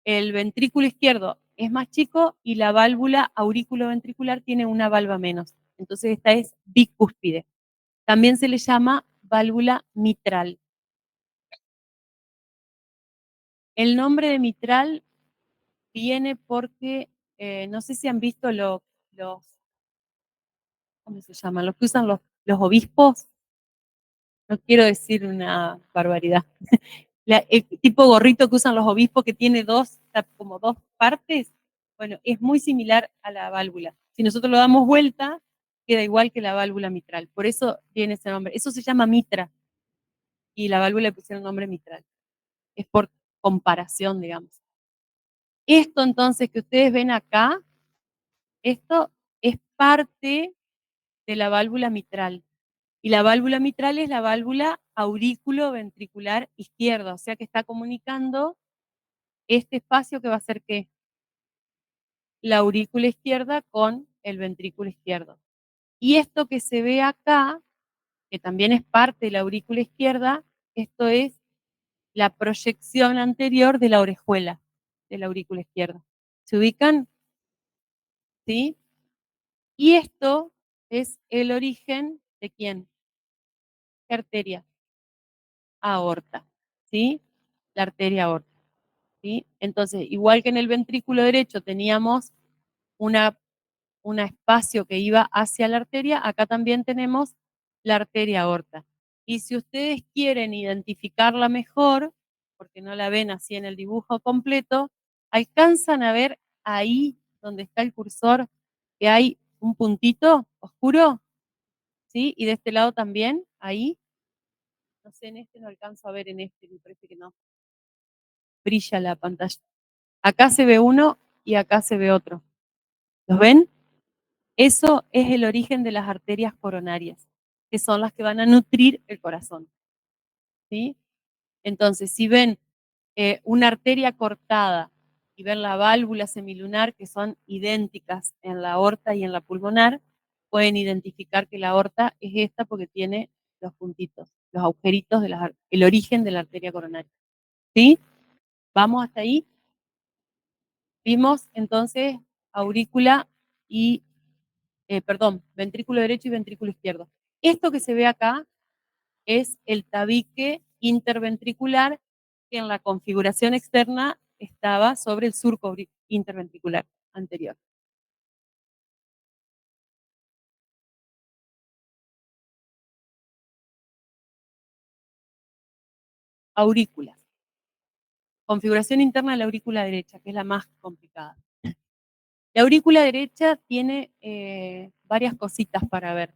el ventrículo izquierdo es más chico y la válvula auriculoventricular tiene una valva menos. Entonces esta es bicúspide. También se le llama válvula mitral. El nombre de mitral viene porque, no sé si han visto los, ¿cómo se llaman? Los que usan los obispos. No quiero decir una barbaridad. El tipo gorrito que usan los obispos que tiene como dos partes, bueno, es muy similar a la válvula. Si nosotros lo damos vuelta, queda igual que la válvula mitral. Por eso tiene ese nombre. Eso se llama mitra y la válvula le pusieron nombre mitral. Es por comparación, digamos. Esto entonces que ustedes ven acá, esto es parte de la válvula mitral. Y la válvula mitral es la válvula aurículo-ventricular izquierda, o sea que está comunicando este espacio que va a ser ¿qué? La aurícula izquierda con el ventrículo izquierdo. Y esto que se ve acá, que también es parte de la aurícula izquierda, esto es la proyección anterior de la orejuela de la aurícula izquierda. ¿Se ubican? ¿Sí? Y esto es el origen de ¿quién? ¿Qué arteria? Aorta. ¿Sí? La arteria aorta. ¿Sí? Entonces, igual que en el ventrículo derecho teníamos un espacio que iba hacia la arteria, acá también tenemos la arteria aorta. Y si ustedes quieren identificarla mejor, porque no la ven así en el dibujo completo, alcanzan a ver ahí donde está el cursor que hay un puntito oscuro, ¿sí? Y de este lado también, ahí. No sé, en este no alcanzo a ver, en este me parece que no. Brilla la pantalla. Acá se ve uno y acá se ve otro. ¿Los ven? Eso es el origen de las arterias coronarias, que son las que van a nutrir el corazón. ¿Sí? Entonces, si ven una arteria cortada y ven la válvula semilunar, que son idénticas en la aorta y en la pulmonar, pueden identificar que la aorta es esta porque tiene los puntitos, los agujeritos, el origen de la arteria coronaria. ¿Sí? ¿Vamos hasta ahí? Vimos entonces aurícula y ventrículo derecho y ventrículo izquierdo. Esto que se ve acá es el tabique interventricular que en la configuración externa estaba sobre el surco interventricular anterior. Aurículas. Configuración interna de la aurícula derecha, que es la más complicada. La aurícula derecha tiene varias cositas para ver.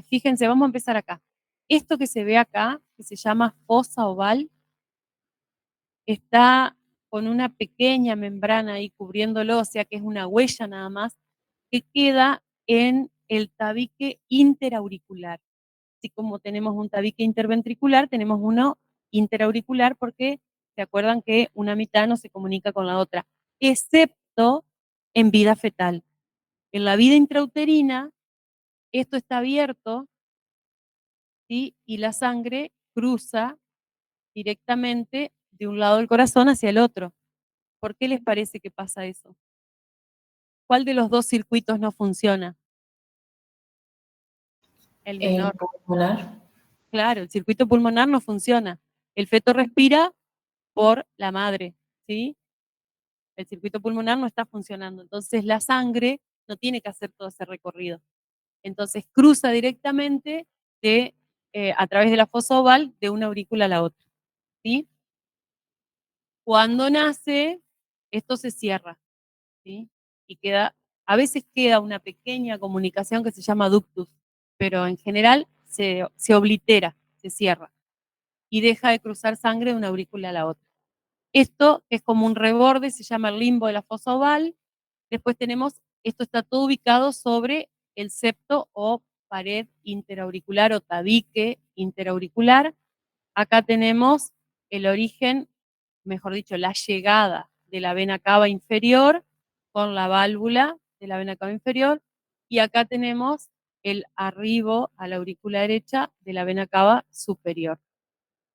Fíjense, vamos a empezar acá. Esto que se ve acá, que se llama fosa oval, está con una pequeña membrana ahí cubriéndolo, o sea que es una huella nada más, que queda en el tabique interauricular. Así como tenemos un tabique interventricular, tenemos uno interauricular porque se acuerdan que una mitad no se comunica con la otra, excepto en vida fetal. En la vida intrauterina, esto está abierto, ¿sí? Y la sangre cruza directamente de un lado del corazón hacia el otro. ¿Por qué les parece que pasa eso? ¿Cuál de los dos circuitos no funciona? El menor. Pulmonar. Claro, el circuito pulmonar no funciona. El feto respira por la madre, ¿sí? El circuito pulmonar no está funcionando. Entonces la sangre no tiene que hacer todo ese recorrido. Entonces cruza directamente a través de la fosa oval de una aurícula a la otra, ¿sí? Cuando nace, esto se cierra, ¿sí? Y a veces queda una pequeña comunicación que se llama ductus, pero en general se oblitera, se cierra y deja de cruzar sangre de una aurícula a la otra. Esto es como un reborde, se llama el limbo de la fosa oval. Después tenemos, esto está todo ubicado sobre el septo o pared interauricular o tabique interauricular. Acá tenemos el origen, mejor dicho, la llegada de la vena cava inferior con la válvula de la vena cava inferior. Y acá tenemos el arribo a la aurícula derecha de la vena cava superior.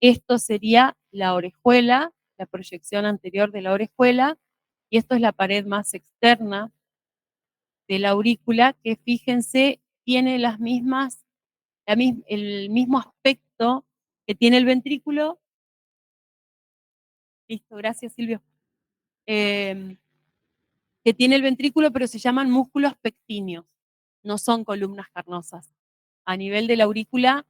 Esto sería la orejuela, la proyección anterior de la orejuela, y esto es la pared más externa de la aurícula, que fíjense, tiene las mismas, el mismo aspecto que tiene el ventrículo. Listo, gracias Silvio. Que tiene el ventrículo, pero se llaman músculos pectíneos, no son columnas carnosas. A nivel de la aurícula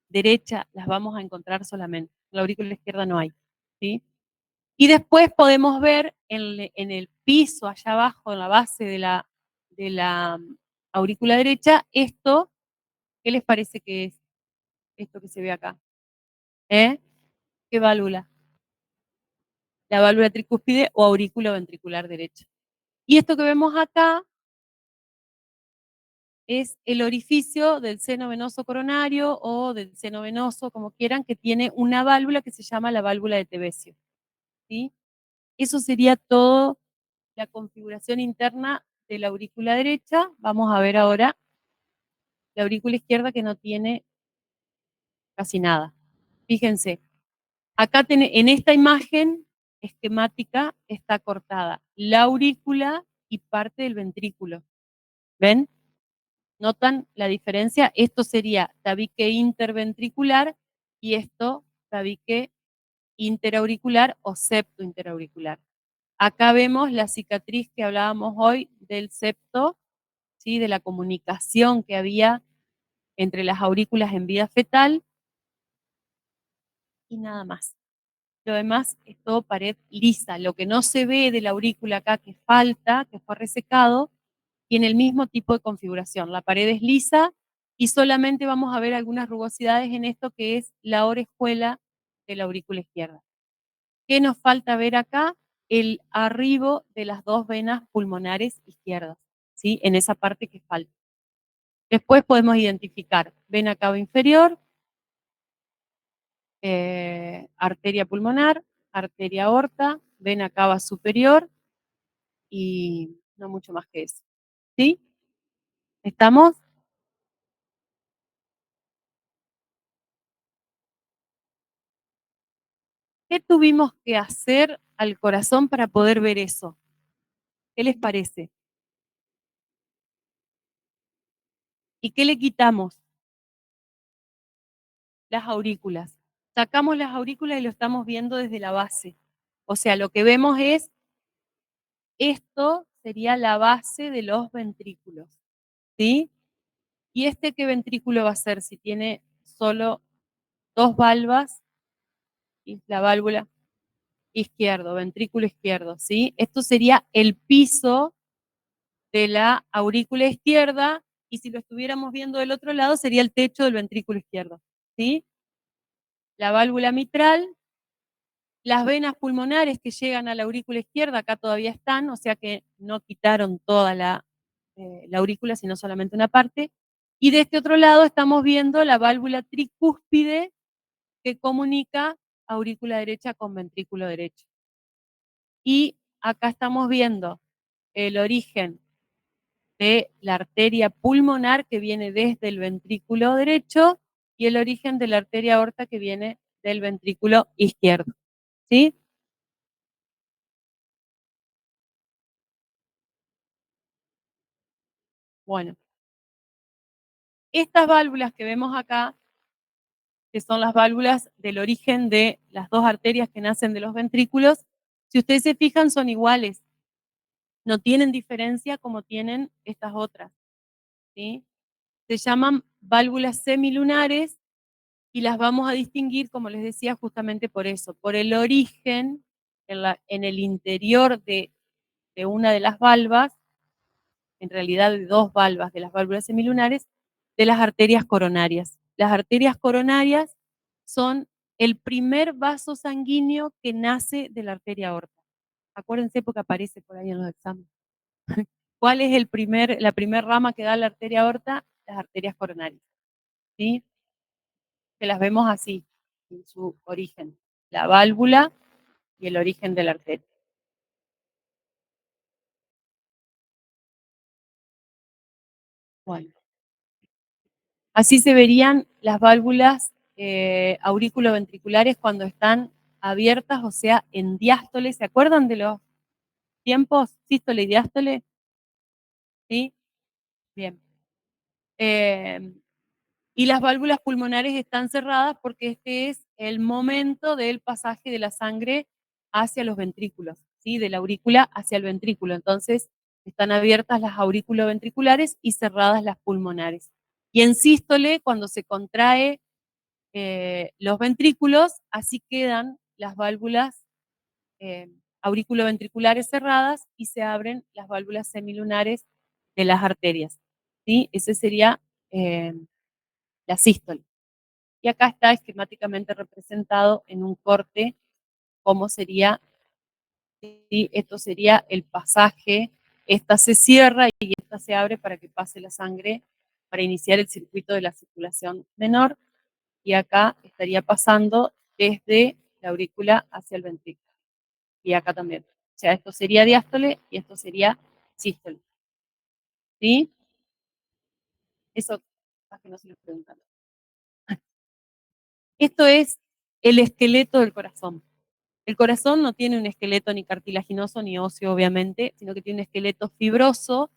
derecha las vamos a encontrar solamente, en la aurícula izquierda no hay, ¿sí? Y después podemos ver en el piso, allá abajo, en la base de la aurícula derecha, esto, ¿qué les parece que es? Esto que se ve acá. ¿Eh? ¿Qué válvula? La válvula tricúspide o aurículo ventricular derecha. Y esto que vemos acá es el orificio del seno venoso coronario o del seno venoso, como quieran, que tiene una válvula que se llama la válvula de Tevesio, ¿sí? Eso sería todo la configuración interna de la aurícula derecha. Vamos a ver ahora la aurícula izquierda, que no tiene casi nada. Fíjense, acá en esta imagen esquemática está cortada la aurícula y parte del ventrículo. ¿Ven? ¿Notan la diferencia? Esto sería tabique interventricular y esto tabique interauricular o septo interauricular. Acá vemos la cicatriz que hablábamos hoy del septo, ¿sí? De la comunicación que había entre las aurículas en vida fetal y nada más. Lo demás es todo pared lisa. Lo que no se ve de la aurícula acá, que falta, que fue resecado, tiene el mismo tipo de configuración. La pared es lisa y solamente vamos a ver algunas rugosidades en esto que es la orejuela de la aurícula izquierda. ¿Qué nos falta ver acá? El arribo de las dos venas pulmonares izquierdas, ¿sí? En esa parte que falta. Después podemos identificar vena cava inferior, arteria pulmonar, arteria aorta, vena cava superior y no mucho más que eso. ¿Sí? ¿Estamos? ¿Qué tuvimos que hacer al corazón para poder ver eso? ¿Qué les parece? ¿Y qué le quitamos? Las aurículas. Sacamos las aurículas y lo estamos viendo desde la base. O sea, lo que vemos es, esto sería la base de los ventrículos, ¿sí? ¿Y este qué ventrículo va a ser si tiene solo dos valvas? Y la válvula izquierdo, ventrículo izquierdo, ¿sí? Esto sería el piso de la aurícula izquierda y si lo estuviéramos viendo del otro lado sería el techo del ventrículo izquierdo, ¿sí? La válvula mitral, las venas pulmonares que llegan a la aurícula izquierda acá todavía están, o sea que no quitaron toda la aurícula, sino solamente una parte. Y de este otro lado estamos viendo la válvula tricúspide que comunica aurícula derecha con ventrículo derecho. Y acá estamos viendo el origen de la arteria pulmonar que viene desde el ventrículo derecho y el origen de la arteria aorta que viene del ventrículo izquierdo. ¿Sí? Bueno, estas válvulas que vemos acá, que son las válvulas del origen de las dos arterias que nacen de los ventrículos, si ustedes se fijan son iguales, no tienen diferencia como tienen estas otras, ¿sí? Se llaman válvulas semilunares y las vamos a distinguir, como les decía, justamente por eso, por el origen en el interior de una de las valvas, en realidad de dos valvas de las válvulas semilunares, de las arterias coronarias. Las arterias coronarias son el primer vaso sanguíneo que nace de la arteria aorta. Acuérdense porque aparece por ahí en los exámenes. ¿Cuál es la primera rama que da la arteria aorta? Las arterias coronarias. ¿Sí? Que las vemos así, en su origen. La válvula y el origen de la arteria. Bueno, así se verían las válvulas aurículo-ventriculares cuando están abiertas, o sea, en diástole. ¿Se acuerdan de los tiempos, sístole y diástole, ¿sí? Bien. Y las válvulas pulmonares están cerradas porque este es el momento del pasaje de la sangre hacia los ventrículos, ¿sí? De la aurícula hacia el ventrículo. Entonces, están abiertas las auriculoventriculares y cerradas las pulmonares. Y en sístole, cuando se contrae los ventrículos, así quedan las válvulas auriculoventriculares cerradas y se abren las válvulas semilunares de las arterias, ¿sí? Ese sería eh, la sístole. Y acá está esquemáticamente representado en un corte cómo sería, ¿sí? Esto sería el pasaje, esta se cierra y esta se abre para que pase la sangre para iniciar el circuito de la circulación menor, y acá estaría pasando desde la aurícula hacia el ventrículo. Y acá también. O sea, esto sería diástole y esto sería sístole. ¿Sí? Eso, para que no se lo preguntan. Esto es el esqueleto del corazón. El corazón no tiene un esqueleto ni cartilaginoso ni óseo, obviamente, sino que tiene un esqueleto fibroso,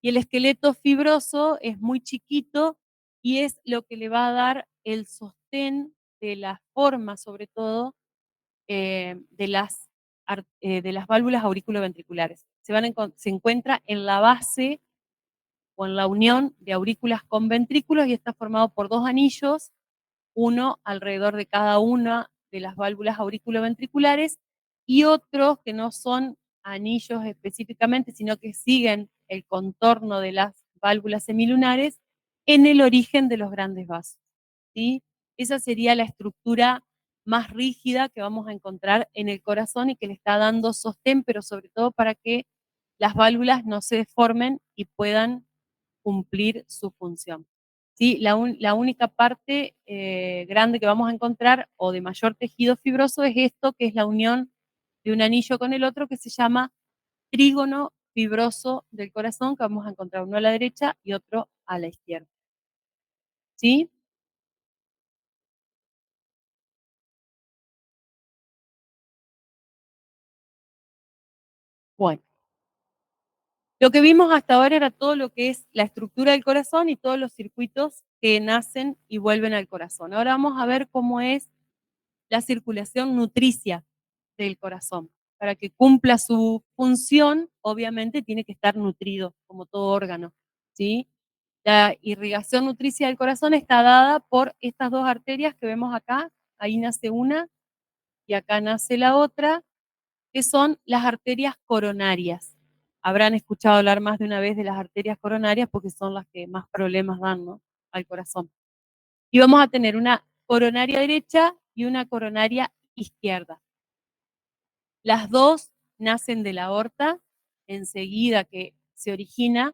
y el esqueleto fibroso es muy chiquito y es lo que le va a dar el sostén de la forma, sobre todo, de las válvulas auriculoventriculares. Se encuentra en la base o en la unión de aurículas con ventrículos y está formado por dos anillos, uno alrededor de cada una de las válvulas auriculoventriculares y otros que no son anillos específicamente, sino que siguen el contorno de las válvulas semilunares en el origen de los grandes vasos, ¿sí? Esa sería la estructura más rígida que vamos a encontrar en el corazón y que le está dando sostén, pero sobre todo para que las válvulas no se deformen y puedan cumplir su función. ¿Sí? La única parte grande que vamos a encontrar o de mayor tejido fibroso es esto, que es la unión de un anillo con el otro, que se llama trígono fibroso del corazón, que vamos a encontrar uno a la derecha y otro a la izquierda. ¿Sí? Bueno, lo que vimos hasta ahora era todo lo que es la estructura del corazón y todos los circuitos que nacen y vuelven al corazón. Ahora vamos a ver cómo es la circulación nutricia del corazón. Para que cumpla su función, obviamente tiene que estar nutrido, como todo órgano, ¿sí? La irrigación nutricia del corazón está dada por estas dos arterias que vemos acá, ahí nace una y acá nace la otra, que son las arterias coronarias. Habrán escuchado hablar más de una vez de las arterias coronarias porque son las que más problemas dan, ¿no?, al corazón. Y vamos a tener una coronaria derecha y una coronaria izquierda. Las dos nacen de la aorta, enseguida que se origina.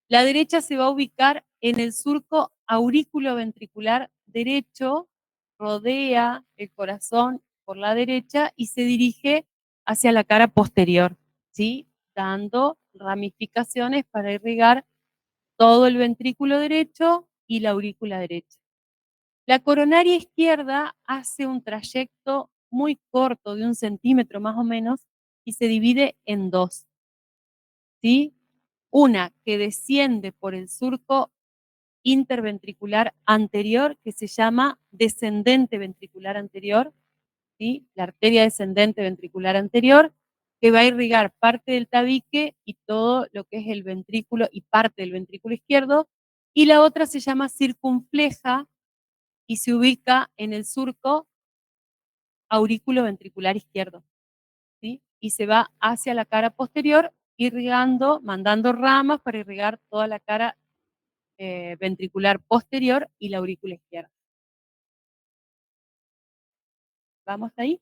La derecha se va a ubicar en el surco auriculoventricular derecho, rodea el corazón por la derecha y se dirige hacia la cara posterior, ¿sí? Dando ramificaciones para irrigar todo el ventrículo derecho y la aurícula derecha. La coronaria izquierda hace un trayecto muy corto, de 1 centímetro más o menos, y se divide en dos, ¿sí? Una que desciende por el surco interventricular anterior, que se llama descendente ventricular anterior, ¿sí? La arteria descendente ventricular anterior, que va a irrigar parte del tabique y todo lo que es el ventrículo y parte del ventrículo izquierdo, y la otra se llama circunfleja y se ubica en el surco auriculoventricular izquierdo, ¿sí? Y se va hacia la cara posterior, irrigando, mandando ramas para irrigar toda la cara ventricular posterior y la aurícula izquierda. ¿Vamos ahí?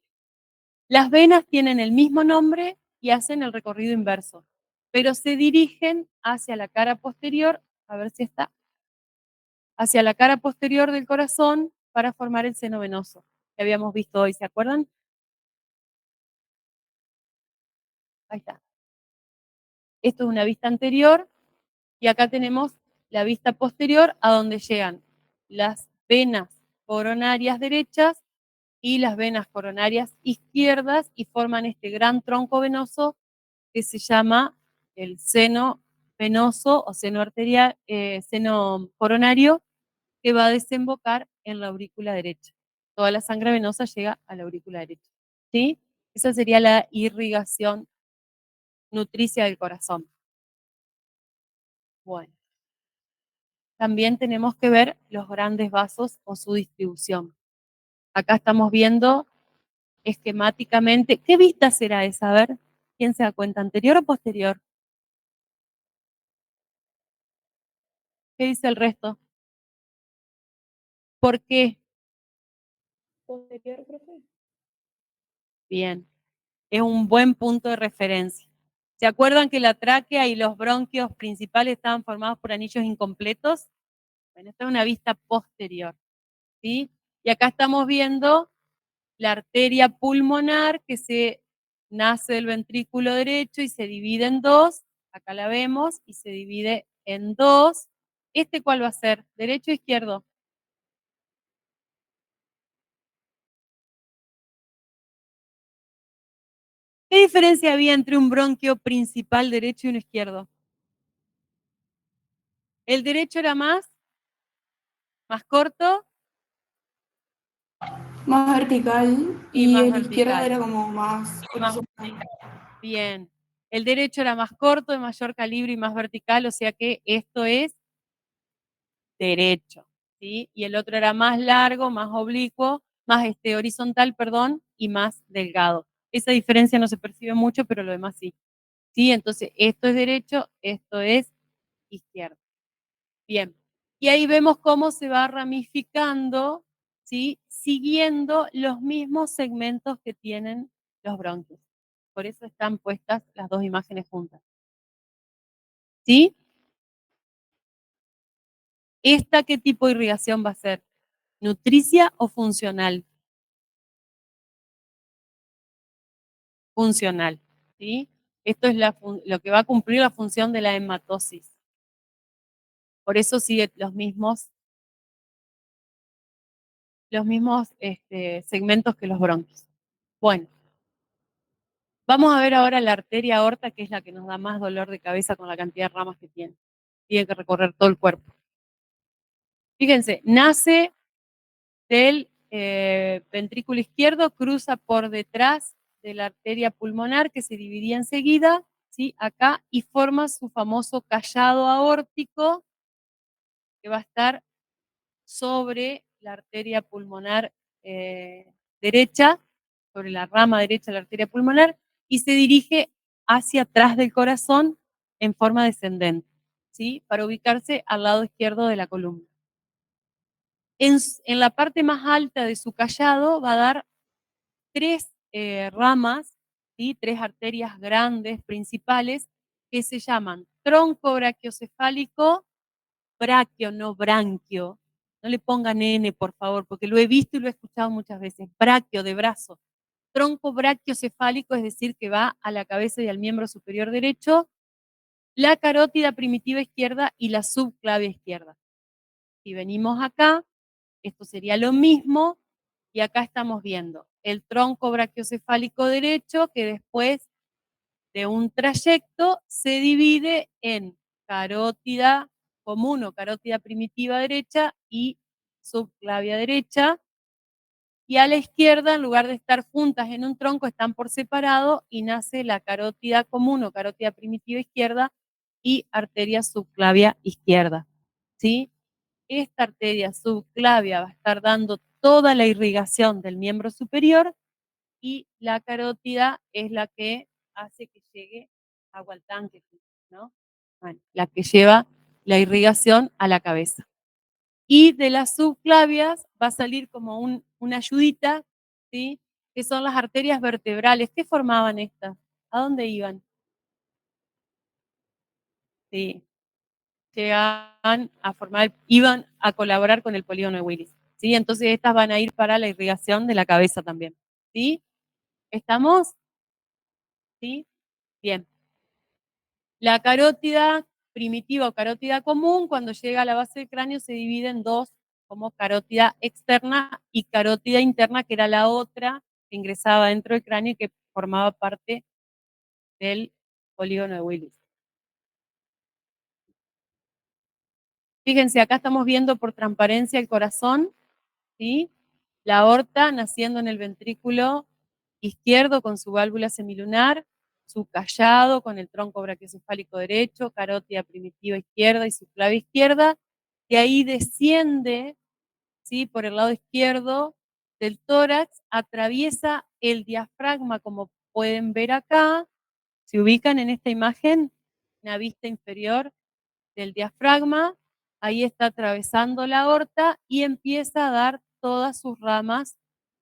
Las venas tienen el mismo nombre y hacen el recorrido inverso, pero se dirigen hacia la cara posterior, a ver si está, hacia la cara posterior del corazón para formar el seno venoso, que habíamos visto hoy, ¿se acuerdan? Ahí está. Esto es una vista anterior y acá tenemos la vista posterior, a donde llegan las venas coronarias derechas y las venas coronarias izquierdas y forman este gran tronco venoso que se llama el seno venoso o seno arterial, seno coronario, que va a desembocar en la aurícula derecha. Toda la sangre venosa llega a la aurícula derecha. ¿Sí? Esa sería la irrigación nutricia del corazón. Bueno. También tenemos que ver los grandes vasos o su distribución. Acá estamos viendo esquemáticamente. ¿Qué vista será esa? A ver, ¿quién se da cuenta? ¿Anterior o posterior? ¿Qué dice el resto? ¿Por qué? Posterior, profe. Bien, es un buen punto de referencia. ¿Se acuerdan que la tráquea y los bronquios principales estaban formados por anillos incompletos? Bueno, esta es una vista posterior, ¿sí? Y acá estamos viendo la arteria pulmonar que se nace del ventrículo derecho y se divide en dos. Acá la vemos y se divide en dos. ¿Este cuál va a ser? ¿Derecho o izquierdo? ¿Qué diferencia había entre un bronquio principal derecho y uno izquierdo? El derecho era más corto más vertical y y más el izquierdo vertical. era como más horizontal. Bien. El derecho era más corto, de mayor calibre y más vertical, o sea que esto es derecho, ¿sí? Y el otro era más largo, más oblicuo, más horizontal, perdón, y más delgado. Esa diferencia no se percibe mucho, pero lo demás sí. ¿Sí? Entonces, esto es derecho, esto es izquierdo. Bien. Y ahí vemos cómo se va ramificando, ¿sí? Siguiendo los mismos segmentos que tienen los bronquios. Por eso están puestas las dos imágenes juntas. ¿Sí? ¿Esta qué tipo de irrigación va a ser? ¿Nutricia o funcional? Funcional, ¿sí? Esto es lo que va a cumplir la función de la hematosis. Por eso sigue los mismos segmentos que los bronquios. Bueno, vamos a ver ahora la arteria aorta, que es la que nos da más dolor de cabeza con la cantidad de ramas que tiene. Tiene que recorrer todo el cuerpo. Fíjense, nace del ventrículo izquierdo, cruza por detrás de la arteria pulmonar que se dividía enseguida, ¿sí? Acá, y forma su famoso callado aórtico que va a estar sobre la arteria pulmonar derecha, sobre la rama derecha de la arteria pulmonar, y se dirige hacia atrás del corazón en forma descendente, ¿sí? Para ubicarse al lado izquierdo de la columna. En la parte más alta de su callado va a dar tres ramas, ¿sí? Tres arterias grandes principales que se llaman tronco brachiocefálico, braquio, no branquio. No le pongan N, por favor, porque lo he visto y lo he escuchado muchas veces. Braquio, de brazo. Tronco brachiocefálico, es decir, que va a la cabeza y al miembro superior derecho, la carótida primitiva izquierda y la subclavia izquierda. Si venimos acá, esto sería lo mismo, y acá estamos viendo el tronco brachiocefálico derecho, que después de un trayecto se divide en carótida común o carótida primitiva derecha y subclavia derecha, y a la izquierda, en lugar de estar juntas en un tronco, están por separado y nace la carótida común o carótida primitiva izquierda y arteria subclavia izquierda. ¿Sí? Esta arteria subclavia va a estar dando toda la irrigación del miembro superior y la carótida es la que hace que llegue agua al tanque, ¿no? Bueno, la que lleva la irrigación a la cabeza. Y de las subclavias va a salir como una ayudita, ¿sí? Que son las arterias vertebrales. ¿Qué formaban estas? ¿A dónde iban? Sí, llegaban a formar, iban a colaborar con el polígono de Willis. ¿Sí? Entonces estas van a ir para la irrigación de la cabeza también. ¿Sí? ¿Estamos? ¿Sí? Bien. La carótida primitiva o carótida común, cuando llega a la base del cráneo, se divide en dos, como carótida externa y carótida interna, que era la otra que ingresaba dentro del cráneo y que formaba parte del polígono de Willis. Fíjense, acá estamos viendo por transparencia el corazón, ¿sí? La aorta naciendo en el ventrículo izquierdo con su válvula semilunar, su callado con el tronco brachiocefálico derecho, carótida primitiva izquierda y subclavia izquierda, y ahí desciende, ¿sí? Por el lado izquierdo del tórax, atraviesa el diafragma, como pueden ver acá, se ubican en esta imagen, una vista inferior del diafragma, ahí está atravesando la aorta y empieza a dar todas sus ramas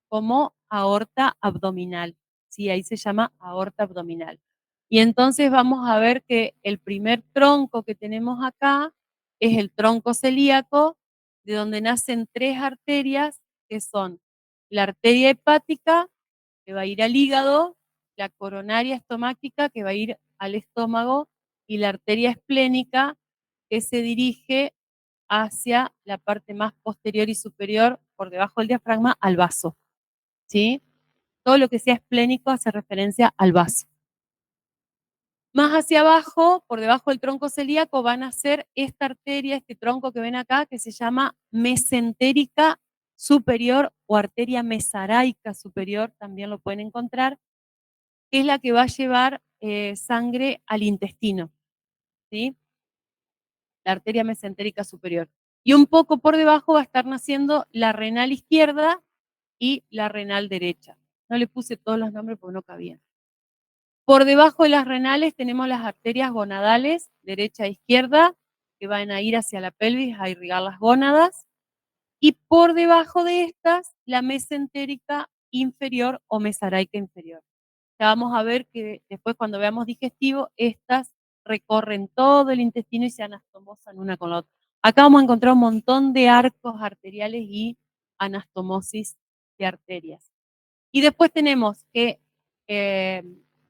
como aorta abdominal. Sí, ahí se llama aorta abdominal. Y entonces vamos a ver que el primer tronco que tenemos acá es el tronco celíaco, de donde nacen tres arterias, que son la arteria hepática, que va a ir al hígado, la coronaria estomática, que va a ir al estómago, y la arteria esplénica, que se dirige hacia la parte más posterior y superior, por debajo del diafragma, al vaso. ¿Sí? Todo lo que sea esplénico hace referencia al vaso. Más hacia abajo, por debajo del tronco celíaco, van a ser esta arteria, este tronco que ven acá, que se llama mesentérica superior o arteria mesaraica superior, también lo pueden encontrar, que es la que va a llevar sangre al intestino, ¿sí? La arteria mesentérica superior. Y un poco por debajo va a estar naciendo la renal izquierda y la renal derecha. No le puse todos los nombres porque no cabían. Por debajo de las renales tenemos las arterias gonadales, derecha e izquierda, que van a ir hacia la pelvis a irrigar las gónadas. Y por debajo de estas, la mesentérica inferior o mesaraica inferior. Ya vamos a ver que después cuando veamos digestivo, estas recorren todo el intestino y se anastomosan una con la otra. Acá vamos a encontrar un montón de arcos arteriales y anastomosis de arterias. Y después tenemos que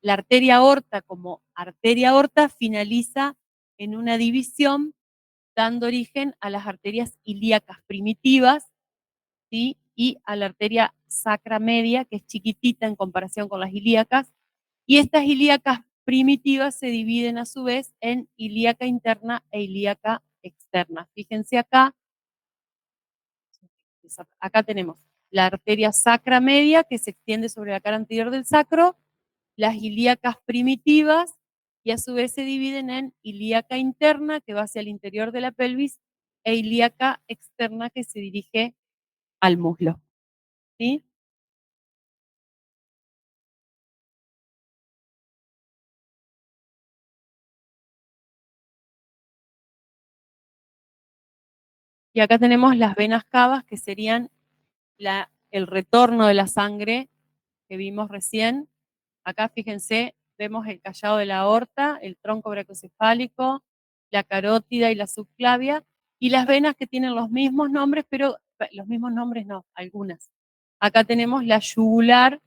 la arteria aorta como arteria aorta finaliza en una división dando origen a las arterias ilíacas primitivas, ¿sí? Y a la arteria sacra media, que es chiquitita en comparación con las ilíacas, y estas ilíacas primitivas se dividen a su vez en ilíaca interna e ilíaca externa. Fíjense acá, acá tenemos la arteria sacra media que se extiende sobre la cara anterior del sacro, las ilíacas primitivas, y a su vez se dividen en ilíaca interna, que va hacia el interior de la pelvis, e ilíaca externa, que se dirige al muslo. ¿Sí? Y acá tenemos las venas cavas, que serían el retorno de la sangre que vimos recién. Acá fíjense, vemos el callado de la aorta, el tronco brachiocefálico, la carótida y la subclavia, y las venas que tienen los mismos nombres, pero los mismos nombres no, algunas. Acá tenemos la yugular,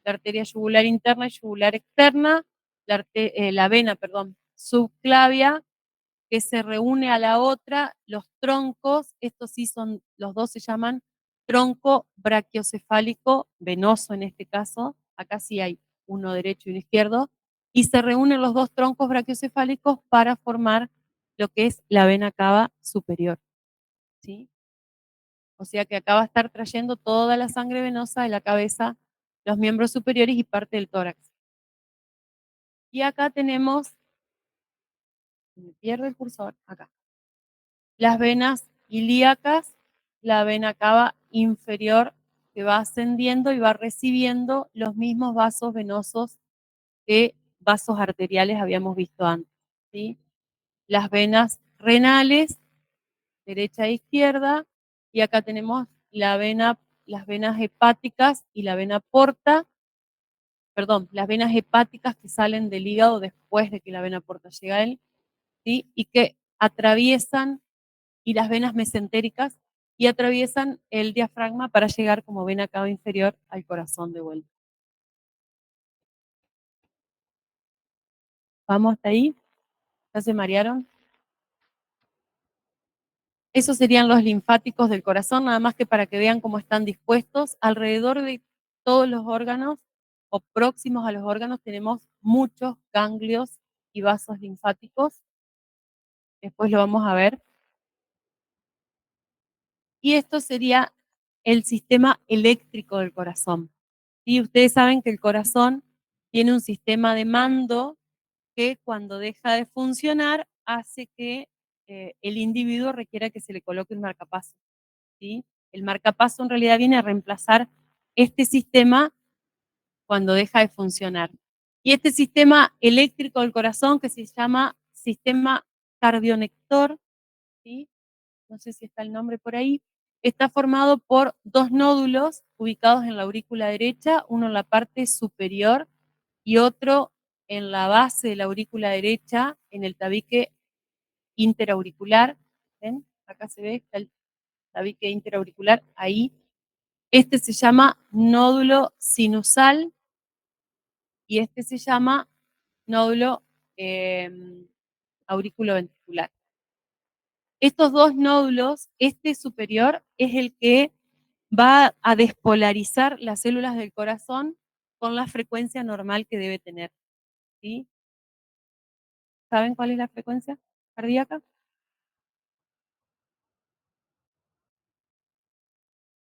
la arteria yugular interna y yugular externa, la vena, perdón, subclavia, que se reúne a la otra, los troncos, estos sí son, los dos se llaman tronco brachiocefálico venoso en este caso, acá sí hay uno derecho y uno izquierdo, y se reúnen los dos troncos brachiocefálicos para formar lo que es la vena cava superior, ¿sí? O sea que acá va a estar trayendo toda la sangre venosa de la cabeza, los miembros superiores y parte del tórax. Y acá tenemos, me pierde el cursor, acá, las venas ilíacas, la vena cava inferior que va ascendiendo y va recibiendo los mismos vasos venosos que vasos arteriales habíamos visto antes, ¿sí? Las venas renales, derecha e izquierda, y acá tenemos las venas hepáticas y la vena porta, perdón, las venas hepáticas que salen del hígado después de que la vena porta llega a él, ¿sí? Y que atraviesan, y las venas mesentéricas, y atraviesan el diafragma para llegar como vena cava inferior al corazón de vuelta. ¿Vamos hasta ahí? ¿Ya se marearon? Esos serían los linfáticos del corazón, nada más que para que vean cómo están dispuestos. Alrededor de todos los órganos o próximos a los órganos tenemos muchos ganglios y vasos linfáticos. Después lo vamos a ver. Y esto sería el sistema eléctrico del corazón. Y ustedes saben que el corazón tiene un sistema de mando que cuando deja de funcionar hace que el individuo requiera que se le coloque un marcapaso. ¿Sí? El marcapaso en realidad viene a reemplazar este sistema cuando deja de funcionar. Y este sistema eléctrico del corazón, que se llama sistema cardionector, ¿sí? No sé si está el nombre por ahí, está formado por dos nódulos ubicados en la aurícula derecha, uno en la parte superior y otro en la base de la aurícula derecha, en el tabique interauricular. ¿Ven? Acá se ve, está el tabique interauricular, ahí. Este se llama nódulo sinusal y este se llama nódulo auriculoventricular. Estos dos nódulos, este superior es el que va a despolarizar las células del corazón con la frecuencia normal que debe tener. ¿Sí? ¿Saben cuál es la frecuencia cardíaca?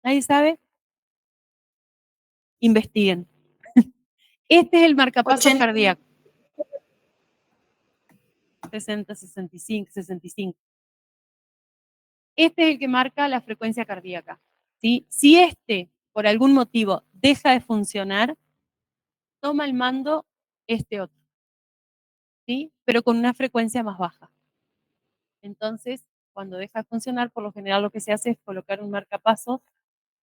¿Nadie sabe? Investiguen. Este es el marcapasos 80. cardíaco. 60, 65, 65. Este es el que marca la frecuencia cardíaca. ¿Sí? Si este, por algún motivo, deja de funcionar, toma el mando este otro. ¿Sí? Pero con una frecuencia más baja. Entonces, cuando deja de funcionar, por lo general lo que se hace es colocar un marcapasos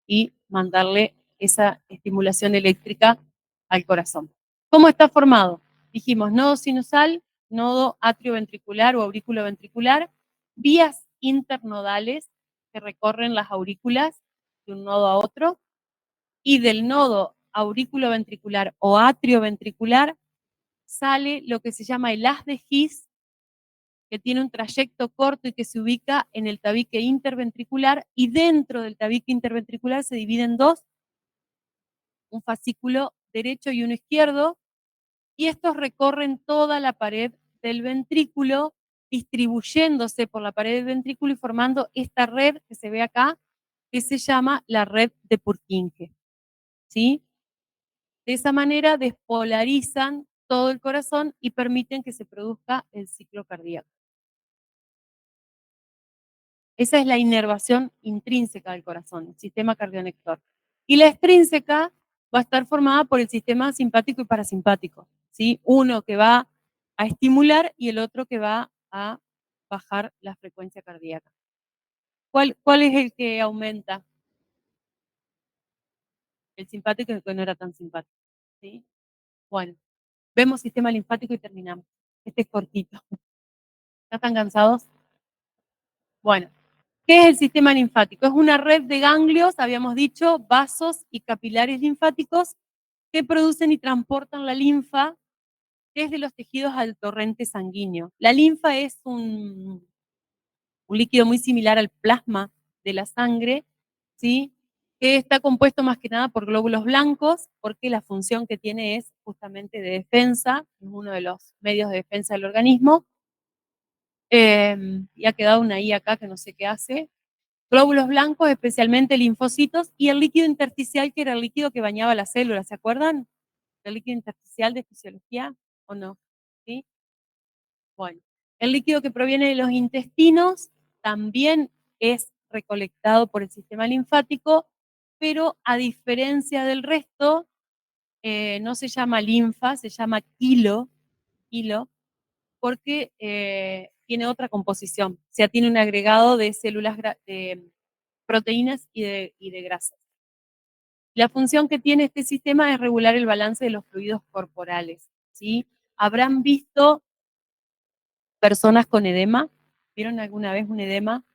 y mandarle esa estimulación eléctrica al corazón. ¿Cómo está formado? Dijimos nodo sinusal, nodo atrioventricular o auriculoventricular, vías internodales que recorren las aurículas de un nodo a otro, y del nodo auriculoventricular o atrioventricular sale lo que se llama el haz de His, que tiene un trayecto corto y que se ubica en el tabique interventricular, y dentro del tabique interventricular se divide en dos, un fascículo derecho y uno izquierdo, y estos recorren toda la pared del ventrículo, distribuyéndose por la pared del ventrículo y formando esta red que se ve acá, que se llama la red de Purkinje. ¿Sí? De esa manera despolarizan todo el corazón y permiten que se produzca el ciclo cardíaco. Esa es la inervación intrínseca del corazón, el sistema cardionector. Y la extrínseca va a estar formada por el sistema simpático y parasimpático, ¿sí? Uno que va a estimular y el otro que va a bajar la frecuencia cardíaca. ¿Cuál es el que aumenta? El simpático y el que no era tan simpático, ¿sí? Bueno, vemos sistema linfático y terminamos. Este es cortito. ¿Ya están cansados? Bueno, ¿qué es el sistema linfático? Es una red de ganglios, habíamos dicho, vasos y capilares linfáticos que producen y transportan la linfa desde los tejidos al torrente sanguíneo. La linfa es un líquido muy similar al plasma de la sangre, ¿sí? Que está compuesto más que nada por glóbulos blancos, porque la función que tiene es justamente de defensa, es uno de los medios de defensa del organismo. Y ha quedado una I acá que no sé qué hace. Glóbulos blancos, especialmente linfocitos, y el líquido intersticial, que era el líquido que bañaba las células, ¿se acuerdan? El líquido intersticial de fisiología, ¿o no? ¿Sí? Bueno, el líquido que proviene de los intestinos también es recolectado por el sistema linfático, pero a diferencia del resto, no se llama linfa, se llama kilo, porque tiene otra composición, o sea, tiene un agregado de células, de proteínas y de grasas. La función que tiene este sistema es regular el balance de los fluidos corporales, ¿sí? ¿Habrán visto personas con edema? ¿Vieron alguna vez un edema?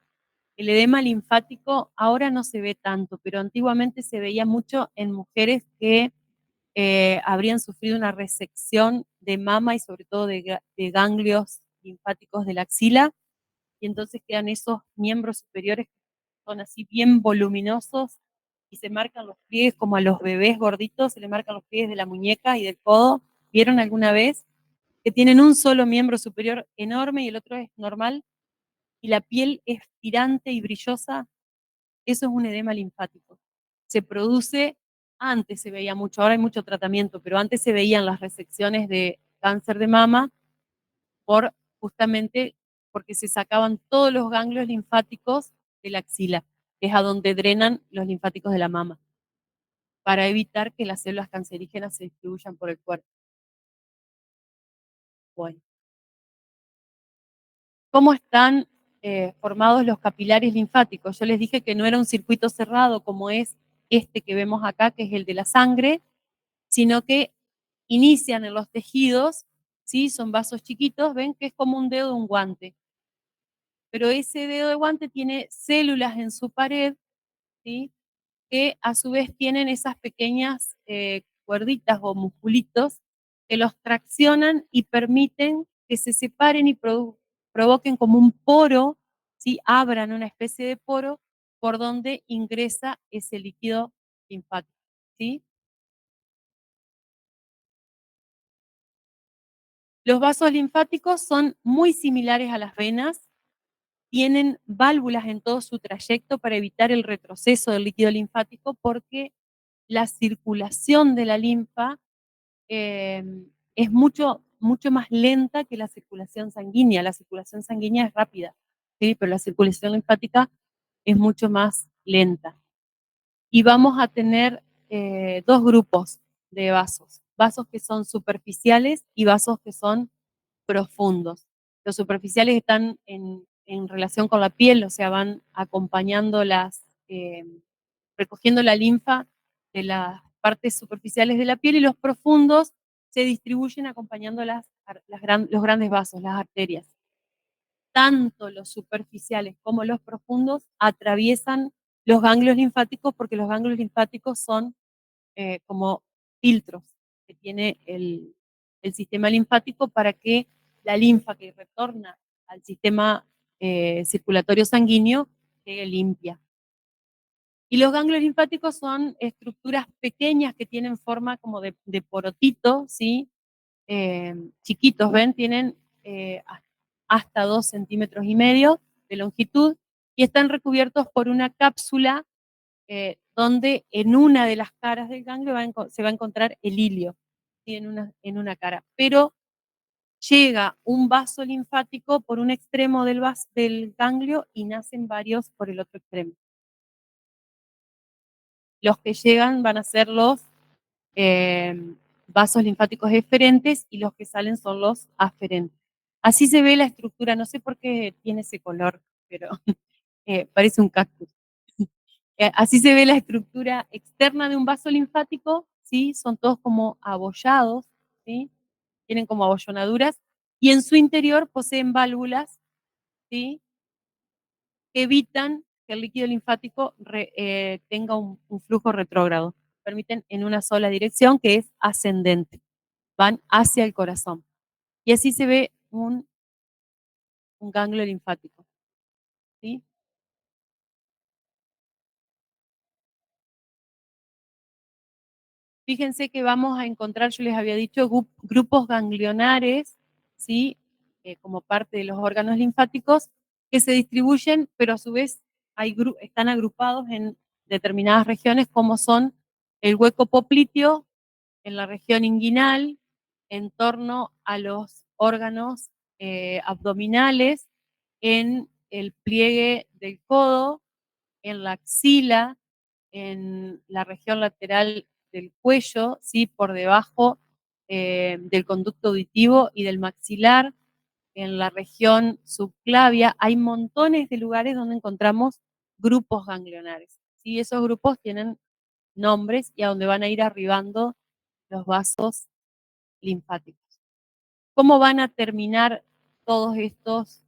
El edema linfático ahora no se ve tanto, pero antiguamente se veía mucho en mujeres que habrían sufrido una resección de mama y sobre todo de ganglios linfáticos de la axila, y entonces quedan esos miembros superiores que son así bien voluminosos y se marcan los pliegues como a los bebés gorditos, se le marcan los pliegues de la muñeca y del codo. ¿Vieron alguna vez? que tienen un solo miembro superior enorme y el otro es normal, y la piel es tirante y brillosa, eso es un edema linfático. Se produce, antes se veía mucho, ahora hay mucho tratamiento, pero antes se veían las resecciones de cáncer de mama por justamente porque se sacaban todos los ganglios linfáticos de la axila, que es a donde drenan los linfáticos de la mama, para evitar que las células cancerígenas se distribuyan por el cuerpo. Bueno, ¿cómo están formados los capilares linfáticos? Yo les dije que no era un circuito cerrado como es este que vemos acá, que es el de la sangre, sino que inician en los tejidos, ¿sí? Son vasos chiquitos, ven que es como un dedo de un guante. Pero ese dedo de guante tiene células en su pared, ¿sí? Que a su vez tienen esas pequeñas cuerditas o musculitos que los traccionan y permiten que se separen y provoquen como un poro, ¿sí? Abran una especie de poro por donde ingresa ese líquido linfático, ¿sí? Los vasos linfáticos son muy similares a las venas, tienen válvulas en todo su trayecto para evitar el retroceso del líquido linfático porque la circulación de la linfa es mucho más lenta que la circulación sanguínea. La circulación sanguínea es rápida, ¿sí? Pero la circulación linfática es mucho más lenta. Y vamos a tener dos grupos de vasos. Vasos que son superficiales y vasos que son profundos. Los superficiales están en relación con la piel, o sea, van acompañando recogiendo la linfa de las partes superficiales de la piel, y los profundos se distribuyen acompañando los grandes vasos, las arterias. Tanto los superficiales como los profundos atraviesan los ganglios linfáticos porque los ganglios linfáticos son como filtros que tiene el sistema linfático para que la linfa que retorna al sistema circulatorio sanguíneo llegue limpia. Y los ganglios linfáticos son estructuras pequeñas que tienen forma como de porotito, ¿sí? Chiquitos, ¿ven? Tienen hasta 2,5 centímetros de longitud y están recubiertos por una cápsula donde en una de las caras del ganglio se va a encontrar el hilio, ¿sí? En una cara. Pero llega un vaso linfático por un extremo del ganglio y nacen varios por el otro extremo. Los que llegan van a ser los vasos linfáticos eferentes y los que salen son los aferentes. Así se ve la estructura, no sé por qué tiene ese color, pero parece un cactus. Así se ve la estructura externa de un vaso linfático, ¿sí? Son todos como abollados, ¿sí? Tienen como abollonaduras, y en su interior poseen válvulas, ¿sí? Que evitan que el líquido linfático tenga un flujo retrógrado. Permiten en una sola dirección, que es ascendente. Van hacia el corazón. Y así se ve un ganglio linfático, ¿sí? Fíjense que vamos a encontrar, yo les había dicho, grupos ganglionares, ¿sí? Como parte de los órganos linfáticos, que se distribuyen, pero a su vez están agrupados en determinadas regiones, como son el hueco popliteo, en la región inguinal, en torno a los órganos abdominales, en el pliegue del codo, en la axila, en la región lateral del cuello, ¿sí? Por debajo del conducto auditivo y del maxilar, en la región subclavia. Hay montones de lugares donde encontramos grupos ganglionares, ¿sí? Esos grupos tienen nombres y a donde van a ir arribando los vasos linfáticos. ¿Cómo van a terminar todos estos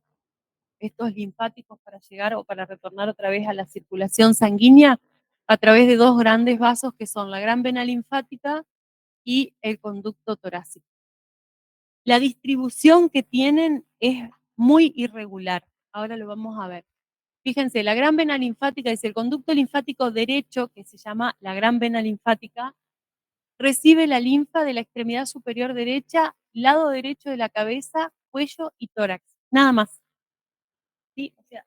linfáticos para llegar o para retornar otra vez a la circulación sanguínea? A través de dos grandes vasos que son la gran vena linfática y el conducto torácico. La distribución que tienen es muy irregular. Ahora lo vamos a ver. Fíjense, la gran vena linfática es el conducto linfático derecho, que se llama la gran vena linfática, recibe la linfa de la extremidad superior derecha lado derecho de la cabeza, cuello y tórax. Nada más. ¿Sí? O sea,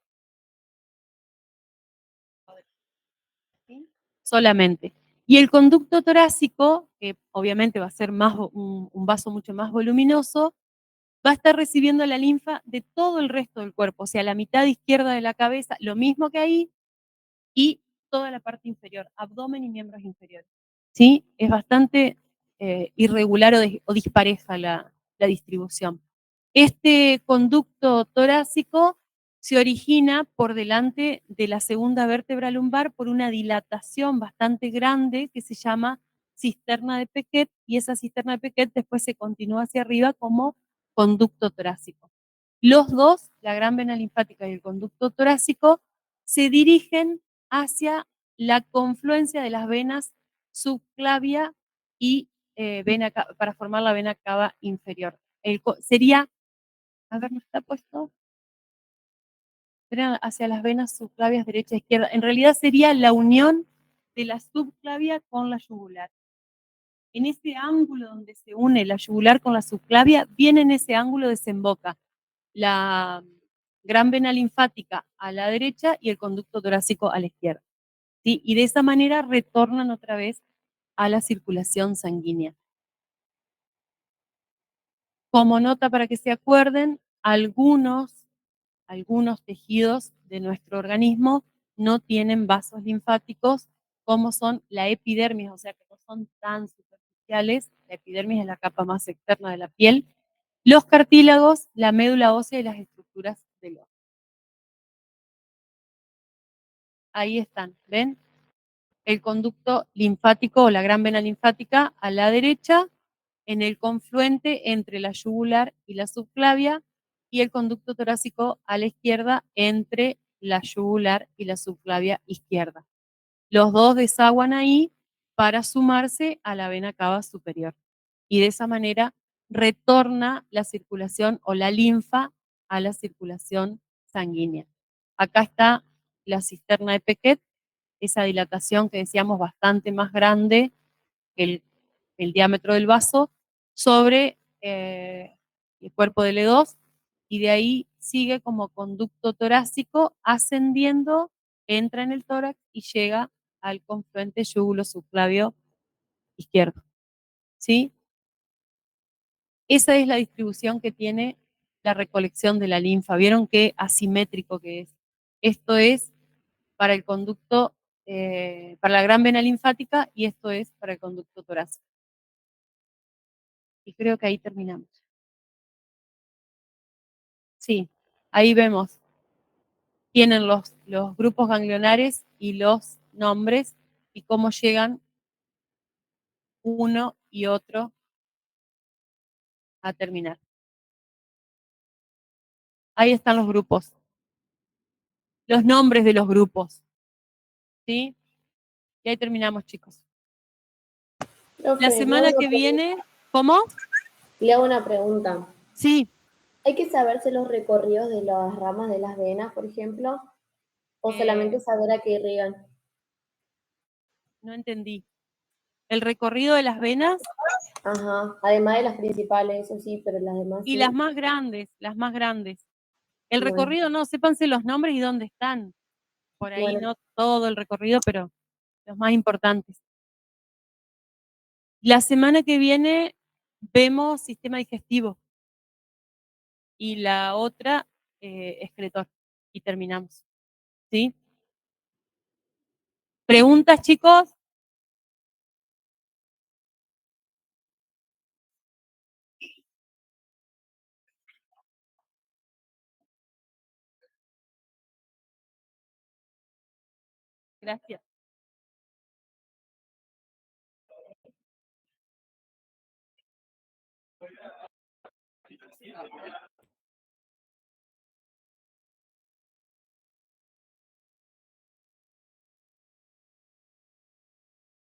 ¿sí? Solamente. Y el conducto torácico, que obviamente va a ser más, un vaso mucho más voluminoso, va a estar recibiendo la linfa de todo el resto del cuerpo, o sea, la mitad izquierda de la cabeza, lo mismo que ahí, y toda la parte inferior, abdomen y miembros inferiores. ¿Sí? Es bastante irregular o dispareja la distribución. Este conducto torácico se origina por delante de la segunda vértebra lumbar por una dilatación bastante grande que se llama cisterna de Pequet, y esa cisterna de Pequet después se continúa hacia arriba como conducto torácico. Los dos, la gran vena linfática y el conducto torácico, se dirigen hacia la confluencia de las venas subclavia y vena, para formar la vena cava inferior. Sería, a ver, ¿no está puesto? Sería hacia las venas subclavias derecha e izquierda. En realidad sería la unión de la subclavia con la yugular. En ese ángulo donde se une la yugular con la subclavia, bien en ese ángulo desemboca la gran vena linfática a la derecha y el conducto torácico a la izquierda. ¿Sí? Y de esa manera retornan otra vez a la circulación sanguínea. Como nota para que se acuerden, algunos tejidos de nuestro organismo no tienen vasos linfáticos, como son la epidermis, o sea que no son tan superficiales. La epidermis es la capa más externa de la piel, los cartílagos, la médula ósea y las estructuras del ojo. Ahí están, ¿ven? El conducto linfático o la gran vena linfática a la derecha, en el confluente entre la yugular y la subclavia, y el conducto torácico a la izquierda entre la yugular y la subclavia izquierda. Los dos desaguan ahí para sumarse a la vena cava superior. Y de esa manera retorna la circulación o la linfa a la circulación sanguínea. Acá está la cisterna de Pequet, esa dilatación que decíamos bastante más grande que el diámetro del vaso, sobre el cuerpo del E2, y de ahí sigue como conducto torácico ascendiendo, entra en el tórax y llega al confluente yúgulo subclavio izquierdo. ¿Sí? Esa es la distribución que tiene la recolección de la linfa. ¿Vieron qué asimétrico que es? Esto es para el conducto, para la gran vena linfática, y esto es para el conducto torácico. Y creo que ahí terminamos. Sí, ahí vemos. Tienen los grupos ganglionares y los nombres y cómo llegan uno y otro a terminar. Ahí están los grupos. Los nombres de los grupos. ¿Sí? Y ahí terminamos, chicos. La Profe, semana que viene, ¿cómo? le hago una pregunta. Sí. ¿Hay que saberse los recorridos de las ramas de las venas, por ejemplo? ¿O solamente saber a qué irrigan? No entendí. ¿El recorrido de las venas? Ajá, además de las principales, eso sí, pero las demás Y sí. las más grandes, las más grandes. El Bueno, recorrido no, sépanse los nombres y dónde están. Por ahí bueno, no todo el recorrido, pero los más importantes. La semana que viene vemos sistema digestivo y la otra excretor, y terminamos. ¿Sí? ¿Preguntas, chicos? Gracias.